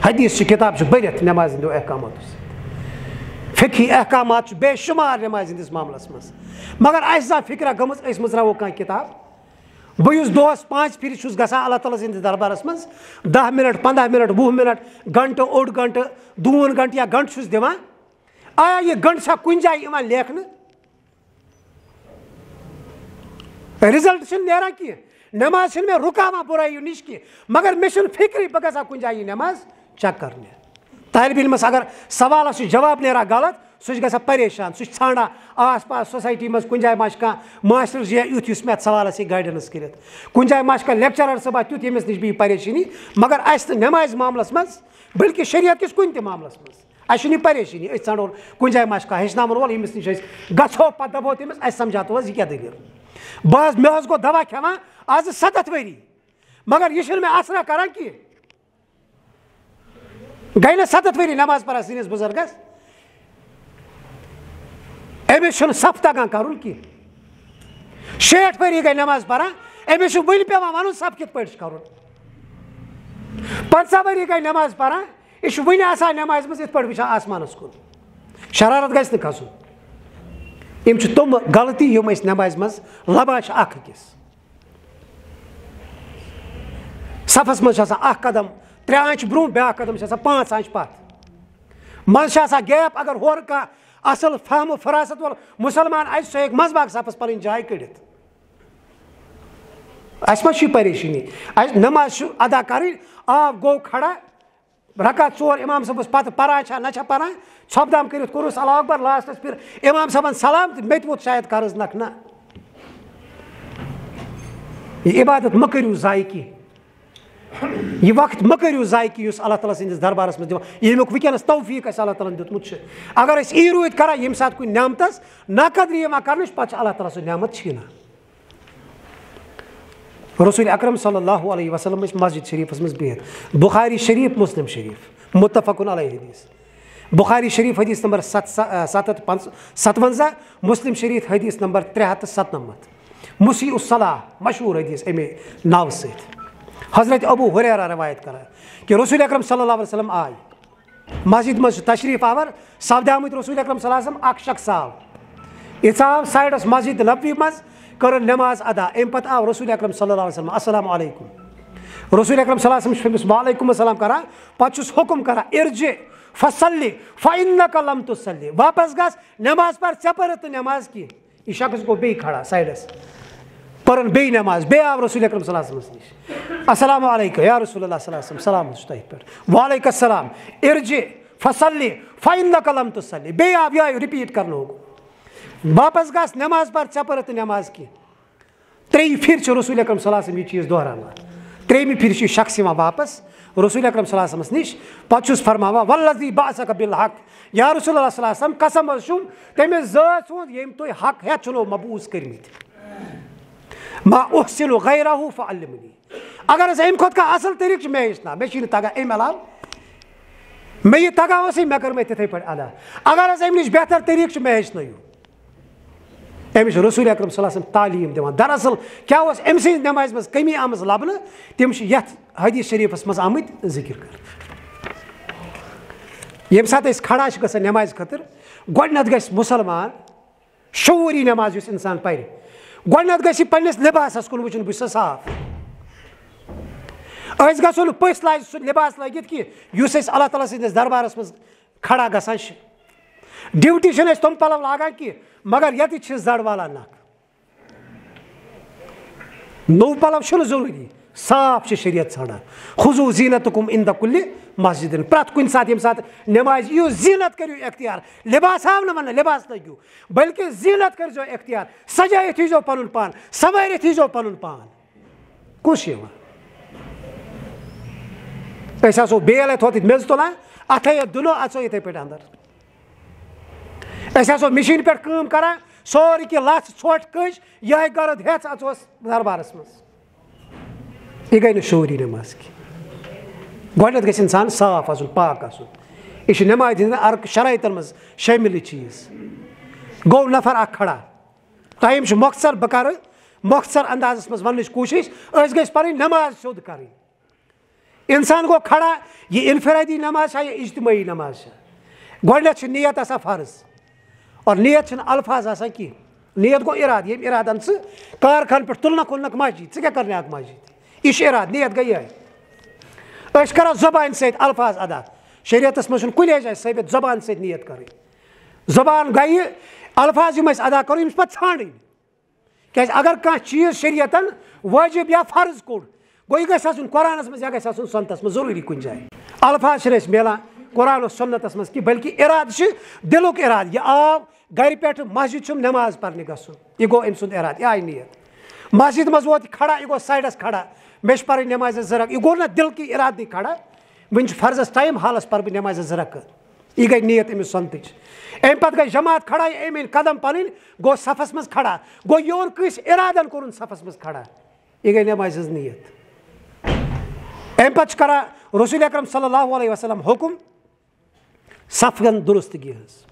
حدیث چھِ کتاب چھِ بٔرِتھ نماز ہٕنٛدیو احکاماتو سۭتۍ فقہی احکامات چھِ بے شُمار نمازِ ہٕنٛدِس معاملس منٛز مگر اَسہِ زانٛہہ فکرا گٔمٕژ أسۍ مٕژراوو کانٛہہ کِتاب بہٕ یُس دۄہس 5 پھِرِ چھُس گژھان اللہ تعالیٰ سٕنٛدِس دربارس منٛز 10 منٹ 15 منٹ 20 منٹ گنٹہٕ اوٚڑ گنٹہٕ 2 گنٹہٕ یا گنٹہٕ چھُس دِوان آیا یہ گنٹہٕ چھا کُنہِ جایہِ یِوان لیکھنہٕ رِزلٹ چھُنہٕ نیران کینٛہہ نماز چھِنہٕ مےٚ رُکاوان بُرٲیی نِش کینٛہہ مگر مےٚ چھُنہٕ فِکرٕے بہٕ گژھٕ ہا کُنہِ جایہِ یہِ نماز چیک کرنہِ طالبہِ علمس اگر سوالس چھُ جواب نیران غلط سُہ چھُ گژھان پریشان سُہ چھُ ژھانڈان آس پاس سوسایٹی منٛز کُنہِ جایہِ ما چھُ کانٛہہ ماسٹر جی یُتھ یُس مےٚ سوالس ہیٚکہِ گایڈنس کٔرِتھ کُنہِ جایہِ ما چھُ کانٛہہ لیکچرر صٲبا تیُتھ ییٚمِس نِش بیٚیہِ پریشٲنی مگر اَسہِ نہٕ نمازِ معاملس منٛز بٔلکہِ شریعت کِس کُنہِ تہِ معاملس منٛز اَسہِ چھُنہٕ یہِ پریشٲنی أسۍ ژھانڈو کُنہِ جایہِ ما چھُ کانٛہہ ہیٚچھناوَن وول ییٚمِس نِش أسۍ گژھو پتہٕ دپو تٔمِس اَسہِ سمجھاو حظ یہِ کیٛاہ دٔلیٖل بہٕ حظ مےٚ حظ گوٚو دوا کھٮ۪وان آز 7 ؤری مگر یہِ چھُنہٕ مےٚ اثرا کران کینٛہہ گٔے نہٕ 7 ؤری نماز پران سٲنِس بُزرگس أمِس چھُنہٕ صف تگان کرُن کینٛہہ 60 ؤری گٔے نماز پران أمِس چھُ وٕنہِ پیٚوان وَنُن صف کِتھ پٲٹھۍ چھُ کرُن 50 ؤری گٔے نماز پران یہِ چھُ وٕنہِ آسان نمازِ منٛز یِتھ پٲٹھۍ وٕچھان آسمانس کُن شرارت گژھِ نہٕ کھسُن یِم چھِ تِم غلطی یِم أسۍ نمازِ منٛز لبان چھِ اکھ أکِس صفس منٛز چھُ آسان اکھ قدم 3 آنچہِ برونٛہہ بیٛاکھ قدم چھُ آسان 5 آنچہِ پتھ منٛزٕ چھِ آسان گیپ اگر ہورٕ کانٛہہ اصل فہم فراست وول مُسلمان آسہِ سُہ ہیٚکہِ منٛزباگ صفس پنٕنۍ جاے کٔڑِتھ اَسہِ ما چھِ یہِ پریشٲنی اَسہِ نماز چھُ ادا کرٕنۍ آب گوٚو کھڑا رکعت 4 امام صٲبس پتہٕ پران چھا نہ چھا پران ژھۄپہٕ دم کٔرِتھ کوٚرُس اللہ اکبر لاسٹس پھِر امام صٲبن سلام تہٕ مےٚ تہِ ووت شاید قرض نکھٕ نہ یہِ عبادت مہ کٔرِو ضایہِ کینٛہہ یہ وقت مہ کٔرِو ضایہِ کینٛہہ یُس اللہ تعالیٰ سٕنٛدِس دربارس منٛز دِوان ییٚمیُک وٕنکیٚنس توفیٖق اَسہِ اللہ تعالیٰ ہن دیُتمُت چھُ اگر أسۍ یی روٗدۍ کران ییٚمہِ ساتہٕ کُنہِ نعمتس ناقدری یِوان کرنٕچ پتہٕ چھُ اللہ تعالیٰ سُہ نعمت چھیٖنان رسول اکرم صلی اللہ علیہ وسلم ٲسۍ مسجد شریٖفس منٛز بِہِتھ بخاری شریٖف مسلم شریٖف متفقن علیہ حدیث بخاری شریٖف حدیث نمبر 757 مسلم شریٖف حدیث نمبر 397 مسیع الصلاح مشہوٗر حدیث امے ناوٕ سۭتۍ حضرت ابو ہریرہ روایت کران کہ رسول اکرم صلی اللہ علیہ وسلم آیہِ مسجد منٛز چھُ تشریٖف آور سپدیمٕتۍ رسول اکرم صلی اللہ علیہ وسلم اکھ شخص آو یہِ ژاو سایڈس مسجد نبوی منٛز کٔرٕن نماز ادا امہِ پتہٕ آو رسول اکرم صلی اللہ علیہ وسلم السلام علیکم رسول اکرم صلی اللہ علیہ وسلم چھُ أمِس وعلیکم السلام کران پتہٕ چھُس حُکم کران ارجع فصلی فإنک لم تصلی واپس گژھ نماز پر ژےٚ پٔرٕتھ نہٕ نماز کینٛہہ یہِ شخص گوٚو بیٚیہِ کھڑا سایڈس پٔرٕن بیٚیہِ نماز بیٚیہِ آو رسول اکرم صلی اللہ علیہ وسلمس نِش السلام علیکم یا رسول اللہ صلی اللہ علیہ وسلم سلام چھُ تۄہہِ پٮ۪ٹھ وعلیکم السلام ارجع فصلی فإنک لم تصلی بیٚیہِ آو یِہوٚے رِپیٖٹ کرنہٕ حُکم واپس گژھ نماز پر ژےٚ پٔرٕتھ نہٕ نماز کینٛہہ 3 پھِرِ چھُ رسول اکرم صلی اللہ علیہ وسلم یہِ چیٖز دۄہراوان 3مہِ پھِرِ چھُ یہِ شخص یِوان واپس رسول اکرم صلی اللہ علیہ وسلمس نِش پتہٕ چھُس فرماوان والذی بعثک بالحق یا رسول اللہ صلی اللہ علیہ وسلم قسم حظ چھُم تٔمِس ذات ہُنٛد ییٚمۍ تُہۍ حق ہٮ۪تھ چھُنو مبعوٗث کٔرمٕتۍ ما احسن غیرہ فعلمنی اگر حظ امہِ کھۄتہٕ کانٛہہ اصل طریٖقہٕ چھُ مےٚ ہیٚچھناو مےٚ چھُے نہٕ تگان امہِ علاوٕ مےٚ یہِ تگان اوسُے مےٚ کٔر مےٚ تِتھٕے پٲٹھۍ ادا اگر حظ امہِ نِش بہتر طریٖقہٕ چھُ مےٚ ہیٚچھنٲیِو أمِس چھُ رسول اکرم صلی اللہ علیہ وسلم تعلیٖم دِوان دراصل کیٛاہ اوس أمۍ سٕنٛزِ نمازِ منٛز کٔمی آمٕژ لبنہٕ تِم چھِ یتھ حدیث شریٖفس منٛز آمٕتۍ ذِکر کرنہٕ ییٚمہِ ساتہٕ أسۍ کھڑا چھِ گژھان نمازِ خٲطرٕ گۄڈٕنیتھ گژھِ مُسلمان شعوٗری نماز یُس انسان پرِ گۄڈٕنیتھ گژھِ یہِ پننِس لباسس کُن وٕچھُن بہٕ چھُسا صاف أسۍ گژھو نہٕ پٔژھۍ لاجہِ سُہ لباس لٲگِتھ کینٛہہ یُس أسۍ اللہ تعالیٰ سٕنٛدِس دربارس منٛز کھڑا گژھان چھِ ڈیوٹی چھِنہٕ أسۍ تِم پلو لاگان کینٛہہ مگر ییٚتہِ چھِ زڑ والان نکھ نوٚو پلو چھُنہٕ ضروٗری صاف چھِ شریعت ژھانڈان خُذوٗ زیٖنتکُم عِنٛدَ کُلہِ مسجدن پرٛٮ۪تھ کُنہِ ساتہٕ ییٚمہِ ساتہٕ نمازِ یِیِو زیٖنت کٔرِو اختیار لباس آو نہٕ وننہٕ لباس لٲگِو بلکہِ زیٖنت کٔرۍزیو اختیار سجٲیِتھ ییٖزیو پنُن پان سوٲرِتھ ییٖزیو پنُن پان کُس چھُ یِوان أسۍ آسو بیل اتھِ ہوٚتٕتھ میٚژ تُلان اتھے یتھ دُنو اژو یِتھٕے پٲٹھۍ انٛدر أسۍ آسو مِشیٖنہِ پٮ۪ٹھ کٲم کران سورُے کینٛہہ لژھ ژھۄٹھ کٔج یِہے گرد ہٮ۪ژ اژوس دربارس منٛز یہِ گٔے نہٕ شعوٗری نماز کینٛہہ گۄڈنٮ۪تھ گژھِ اِنسان صاف آسُن پاک آسُن یہِ چھِ نٮ۪مازِ ہِنٛدٮ۪ن ارکہٕ شرٲیطن منٛز شٲمِل یہِ چیٖز گوٚو نفر اکھ کھڑا ٹایم چھُ مۄختصر بہٕ کرٕ مۄختصر اندازس منٛز وننٕچ کوٗشِش أسۍ گژھِ پنٕنۍ نٮ۪ماز سیوٚد کرٕنۍ اِنسان گوٚو کھڑا یہِ انفرٲدی نٮ۪ماز چھا یا اجتمٲعی نٮ۪ماز چھا گۄڈنٮ۪تھ چھِ نیت آسان فرض اور نیت چھِنہٕ الفاظ آسان کینٛہہ نیت گوٚو ارادٕ ییٚمہِ ارادن ژٕ کارخانہٕ پٮ۪ٹھ تُلنکھ وُلنکھ مسجد ژٕ کیٛاہ کرناکھ مسجد یہِ چھُ ارادٕ نیت گٔے یِہے أسۍ کرو زبانہِ سۭتۍ الفاظ ادا شریعتس منٛز چھُنہٕ کُنے جایہِ ثٲبت زبانہِ سۭتۍ نیت کرٕنۍ زبان گٔیہِ الفاظ یِم اَسہِ ادا کرو یِم چھِ پتہٕ ژھانڈٕنۍ کیازِ اگر کانٛہہ چیٖز شریعتن وٲجب یا فرض کوٚر گوٚو یہِ گژھِ آسُن قرآنس منٛز یا گژھِ آسُن سنتس منٛز ضروٗری کُنہِ جایہِ الفاظ چھِنہٕ اَسہِ مِلان قرآن و سنتس منٛز کینٛہہ بلکہِ ارادٕ چھِ دِلُک ارادٕ یہِ آو گرِ پٮ۪ٹھٕ مسجد چھُم نٮ۪ماز پرنہِ گژھُن یہِ گوٚو أمۍ سُنٛد ارادٕ یہِ آیہِ نیت مسجد منٛز ووت یہِ کھڑا یہِ گوٚو سایڈس کھڑا مےٚ چھِ پرٕنۍ نٮ۪مازِ زٕ رکعت یہِ گوٚو نہٕ دِلکی ارادٕے کھڑا وۄنۍ چھُ فرضس ٹایم حالس پرٕ بہٕ نٮ۪مازِ زٕ رکعت یہِ گٔے نیت أمِس سنتٕچ امہِ پتہٕ گٔے جماعت کھڑا یہِ أمۍ أنۍ قدم پنٕنۍ گوٚو صفس منٛز کھڑا گوٚو یہِ اوٚن کٲنٛسہِ ارادن کوٚرُن صفس منٛز کھڑا یہِ گٔے نٮ۪مازِ ہٕنٛز نیت امہِ پتہٕ چھُ کران رسول اکرم صلی اللہ علیہ وسلم حُکم صفن درستگی ہٕنٛز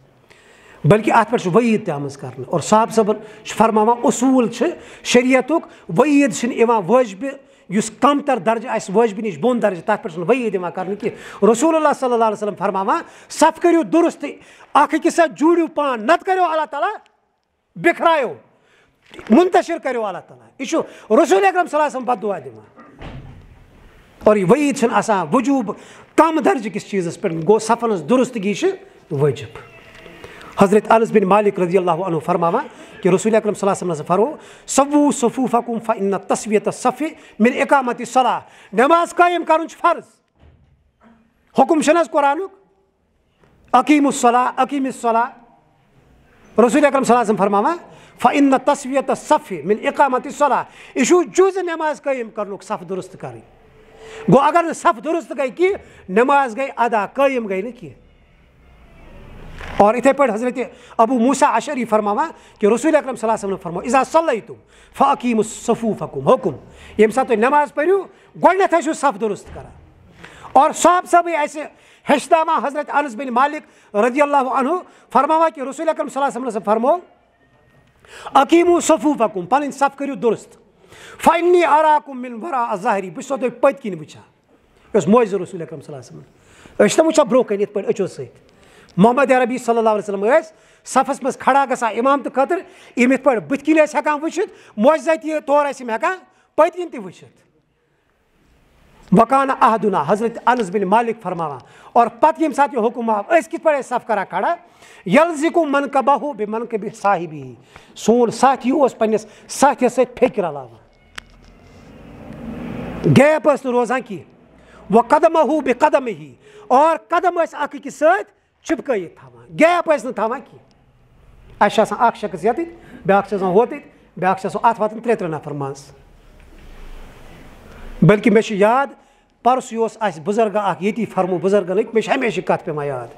بلکہِ اتھ پٮ۪ٹھ چھُ وعیٖد تہِ آمٕژ کرنہٕ اور صاحب صٲبن چھُ فرماوان اصوٗل چھِ شریعتُک وعیٖد چھِنہٕ یِوان وٲجبہِ یُس کم تر درجہِ آسہِ وٲجبہِ نِش بۄن درجہِ تتھ پٮ۪ٹھ چھُنہٕ وعیٖد یِوان کرنہٕ کینٛہہ رسول اللہ صلی اللہ علیہ وسلم فرماوان صف کٔرِو درست اکھ أکِس سۭتۍ جوٗڑِو پان نتہٕ کٔرِو اللہ تعالیٰ بِکھرایو منتشر کٔرِو اللہ تعالیٰ یہِ چھُ رسول اکرم صلی اللہ علیہ وسلم بد دعا دِوان اور یہِ وعیٖد چھُنہٕ آسان وجوٗب کم درجہِ کِس چیٖزس پٮ۪ٹھ گوٚو صفن ہٕنٛز درستگی چھِ وٲجب حضرت انس بن مالک رضی اللہ عنہ فرماوان کہ رسول اکرم صلی اللہ علیہ وسلم فرمو صوُّ صفوفکم فإن تسویۃ الصف من اقامت الصلاۃ نماز قٲیِم کرُن چھُ فرض حکم چھُنہٕ حظ قرآنُک اقیموا الصلاۃ اقیم الصلاۃ رسول اکرم صلی اللہ علیہ وسلم فرماوان فإن تسویۃ الصف من اقامت الصلاۃ یہِ چھُ جُزٕ نماز قٲیِم کرنُک صف درست کرٕنۍ گوٚو اگر نہٕ صف درست گٔے کینٛہہ نماز گٔے ادا قٲیِم گٔے نہٕ کینٛہہ اور اِتھے پٲٹھۍ حضرت ابو موسیٰ اشعری فرماوان کہ رسول اکرم صلی اللہ علیہ وسلم فرمو اذا صلیتم فاقیموا صفوفکم حکم ییٚمہِ ساتہٕ تُہۍ نٮ۪ماز پٔرِو گۄڈنٮ۪تھ ٲسِو صف درست کران اور صاحب صٲبٕے اَسہِ ہیٚچھناوان حضرت انس بن مالک رضی اللہ عنہ فرماوان کہ رسول اکرم صلی اللہ علیہ وسلم فرمو اقیموا صفوفکم پنٕنۍ صف کٔرِو درست فإنی اراکم من وراء ظہری بہٕ چھُسو تۄہہِ پٔتۍ کِنۍ وٕچھان یہِ اوس معجزٕ رسول اکرم صلی اللہ علیہ وسلم أسۍ چھِنہ وٕچھان برونٛہہ کَنہِ یِتھ پٲٹھۍ أچھو سۭتۍ محمد عربی صلی اللہ علیہ وسلم ٲسۍ صفس منٛز کھڑا گژھان اِمامتہٕ خٲطرٕ یِم یِتھ پٲٹھۍ بٕتھِ کِنۍ ٲسۍ ہٮ۪کان وٕچھِتھ معجزاتی طور ٲسۍ یِم ہٮ۪کان پٔتۍ کِنۍ تہِ وٕچھِتھ وکانہ احدنا حضرت انس بن مالک فرماوان اور پتہٕ ییٚمہِ ساتہٕ یہِ حکم آو أسۍ کِتھ پٲٹھۍ ٲسۍ صف کران کھڑا یلزِکُ منکبہُ بمنکبِ صاحبہ سون ساتھی اوس پننِس ساتھیس سۭتۍ پھیٚکہِ رلاوان گیپ ٲس نہٕ روزان کینٛہہ وقدمہُ بقدمہ اور قدم ٲسۍ اکھ أکِس سۭتۍ چِپکٲیِتھ تھاوان گیپ ٲسۍ نہٕ تھاوان کینٛہہ اَسہِ چھُ آسان اکھ شخص ییٚتٮ۪تھ بیٛاکھ چھُ آسان ہوتٮ۪تھ بیٛاکھ چھُ آسان اتھ واتان 3 نفر منٛز بلکہِ مےٚ چھُ یاد پرسُے اوس اَسہِ بُزرگا اکھ ییٚتی فرمو بُزرگن أکۍ مےٚ چھِ ہمیشہِ یہِ کتھ پیٚوان یاد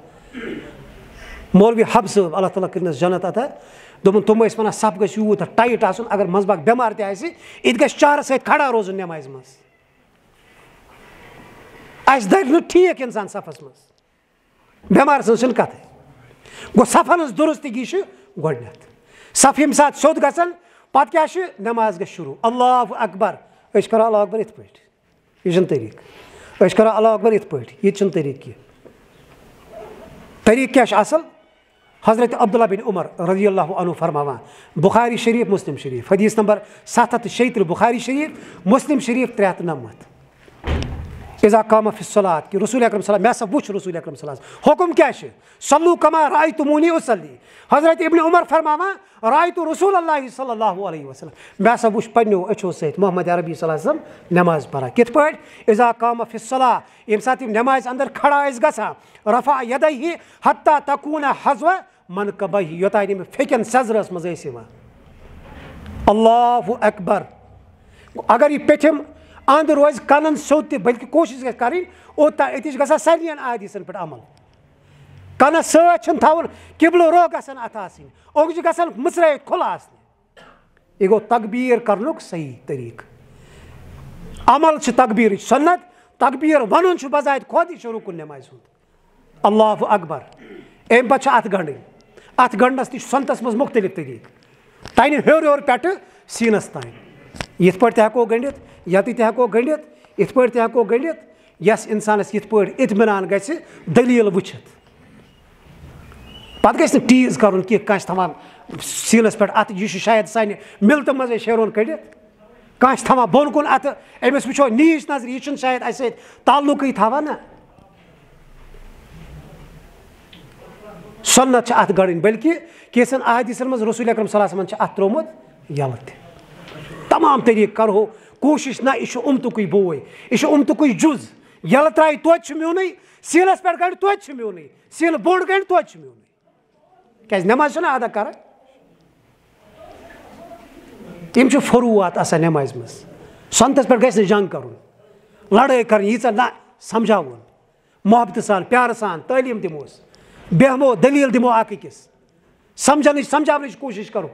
مولوی حب صٲب اللہ تعالیٰ کٔرنَس جنت عطا دوٚپُن تِم ٲسۍ وَنان صف گژھِ یوٗت ٹایٹ آسُن اگر منٛزٕ باگ بٮ۪مار تہِ آسہِ یہِ تہِ گژھِ چارَس سۭتۍ کھڑا روزُن نٮ۪مازِ منٛز اَسہِ دَرِ نہٕ ٹھیٖک اِنسان صفس منٛز بٮ۪مار سٕنٛز چھنہٕ کتھٕے گوٚو صفن ہٕنٛز درستگی چھِ گۄڈنٮ۪تھ صف ییٚمہِ ساتہٕ سیوٚد گژھن پتہٕ کیٛاہ چھُ نٮ۪ماز گژھِ شروٗع اللہ اکبر أسۍ کرو اللہ اکبر یِتھ پٲٹھۍ یہِ چھُنہٕ طریٖقہٕ أسۍ کرو اللہ اکبر یِتھ پٲٹھۍ یہِ تہِ چھُنہٕ طریٖقہٕ کینٛہہ طریٖقہٕ کیٛاہ چھُ اصل حضرت عبداللہ بن عمر رضی اللہ عنہ فرماوان بخاری شریٖف مسلم شریٖف حدیث نمبر 736 بخاری شریٖف مسلم شریٖف 399 اذا قام فی الصلاۃ کہ رسول اکرم صلی اللہ مےٚ ہسا وٕچھ رسول اکرم صلی اللہ علیہ وسلم حکم کیٛاہ چھُ صلو کما رأیتمونی اصلی حضرت ابن عمر فرماوان رأیت رسول اللہ صلی اللہ علیہ وسلم مےٚ ہسا وٕچھ پننیو أچھو سۭتۍ محمد عربی صلی اللہ علیہ وسلم نٮ۪ماز پران کِتھ پٲٹھۍ اذا قام فی الصلاۃ ییٚمہِ ساتہٕ یِم نٮ۪مازِ اندر کھڑا ٲسۍ گژھان رفع یدیہ حتی تکون حذو منکبیہ یوٚتانۍ یِم پھیٚکٮ۪ن سیزرس منٛز ٲسۍ یِوان اللہ اکبر اگر یہِ پیٚٹھِم اند روزِ کنن سیوٚد تہِ بلکہِ کوٗشِش گژھِ کرٕنۍ اوٚتام أتی چھُ گژھان سارنٕے احادیٖثن پٮ۪ٹھ عمل کنس سۭتۍ چھُنہٕ تھاوُن قبلہٕ روٚخ گژھن اتھ آسٕنۍ اوٚنٛگجہِ گژھن مٕژرٲیِتھ کھُلہٕ آسنہِ یہِ گوٚو تقبیٖر کرنُک صحیح طریٖقہٕ عمل چھُ تقبیٖرٕچ سنت تکبیر ون بذات خود یہ رکن نماز ہند اللہ اکبر ام پتہ ات گنڈن ات گنڈنس تہ سنتس مز مختلف طریقہ تنہ ہیور پہ سینس تین یت پہ ہیکو گنڈت یت تہ ہیکو گنڈت یت پہ تہ ہیکو گنڈت یس انسانس یت پہ اطمینان گژھِ دلیل وچھت پتہ گژھِ نہٕ ٹیٖز کرُن کینٛہہ کانٛہہ چھِ تھاوان سیٖنس پٮ۪ٹھ اتھ یہِ چھُ شاید سانہِ ملتہٕ منٛزے شیرون کٔڑِتھ کانٛہہ چھِ تھاوان بۄن کُن اتھٕ أمِس وٕچھو نیٖچ نظرِ یہِ چھُنہٕ شاید اسہِ سۭتۍ تعلقٕے تھاوان نہ سنت چھِ اتھ گڑٕنۍ بلکہِ کینٛژن احادیٖثن منٛز رسول اکرم صلی اللہ علیہ وسلم چھِ اتھ ترومُت یلہٕ تہِ تمام طریٖقہٕ کرہو کوٗشش نہ یہِ چھُ اُمتُکُے بوے یہِ چھُ اُمتُکُے جُز یلہٕ ترٛایہِ توتہِ چھُ میونُے سیٖنس پٮ۪ٹھ گنڈِ توتہِ چھُ میونُے سیٖنہٕ بوٚڑ گنڈِ توتہِ چھُ میونُے کیازِ نماز چھُنہ ادا کران تِم چھِ فروعات آسان نمازِ منٛز سنتس پٮ۪ٹھ گژھِ نہٕ جنگ کرُن لڑٲے کرٕنۍ ییٖژاہ نہ سمجھاوُن محبتہٕ سان پیارٕ سان تعلیٖم دِموس بیٚہمو دلیٖل دِمو اکھ أکِس سمجھاونٕچ کوٗشش کرو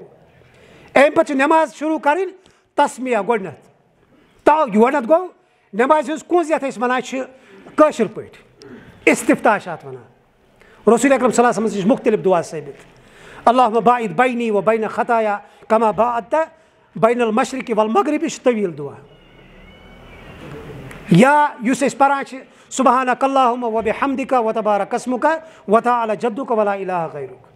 امہِ پتہٕ چھِ نماز شروٗع کرٕنۍ تسمیہ گۄڈنیٚتھ گۄڈنیٚتھ گوٚو نمازِ ہٕنٛز کُنٛز یتھ أسۍ وَنان چھِ کٲشِر پٲٹھۍ استفتاح چھِ اتھ وَنان رسول اکرم صلی اللہ علیہ وسلم یہِ چھِ مختلف دعا ثٲبت اللہُمہ باعد بینی و بین خطایا کما باعدت بین المشرق والمغرب یہِ چھُ طویل دعا یا یُس أسۍ پران چھِ سبحانک اللہُمہ و بحمدک و تبارک اسمک و تعالی جدک ولا الہ غیرک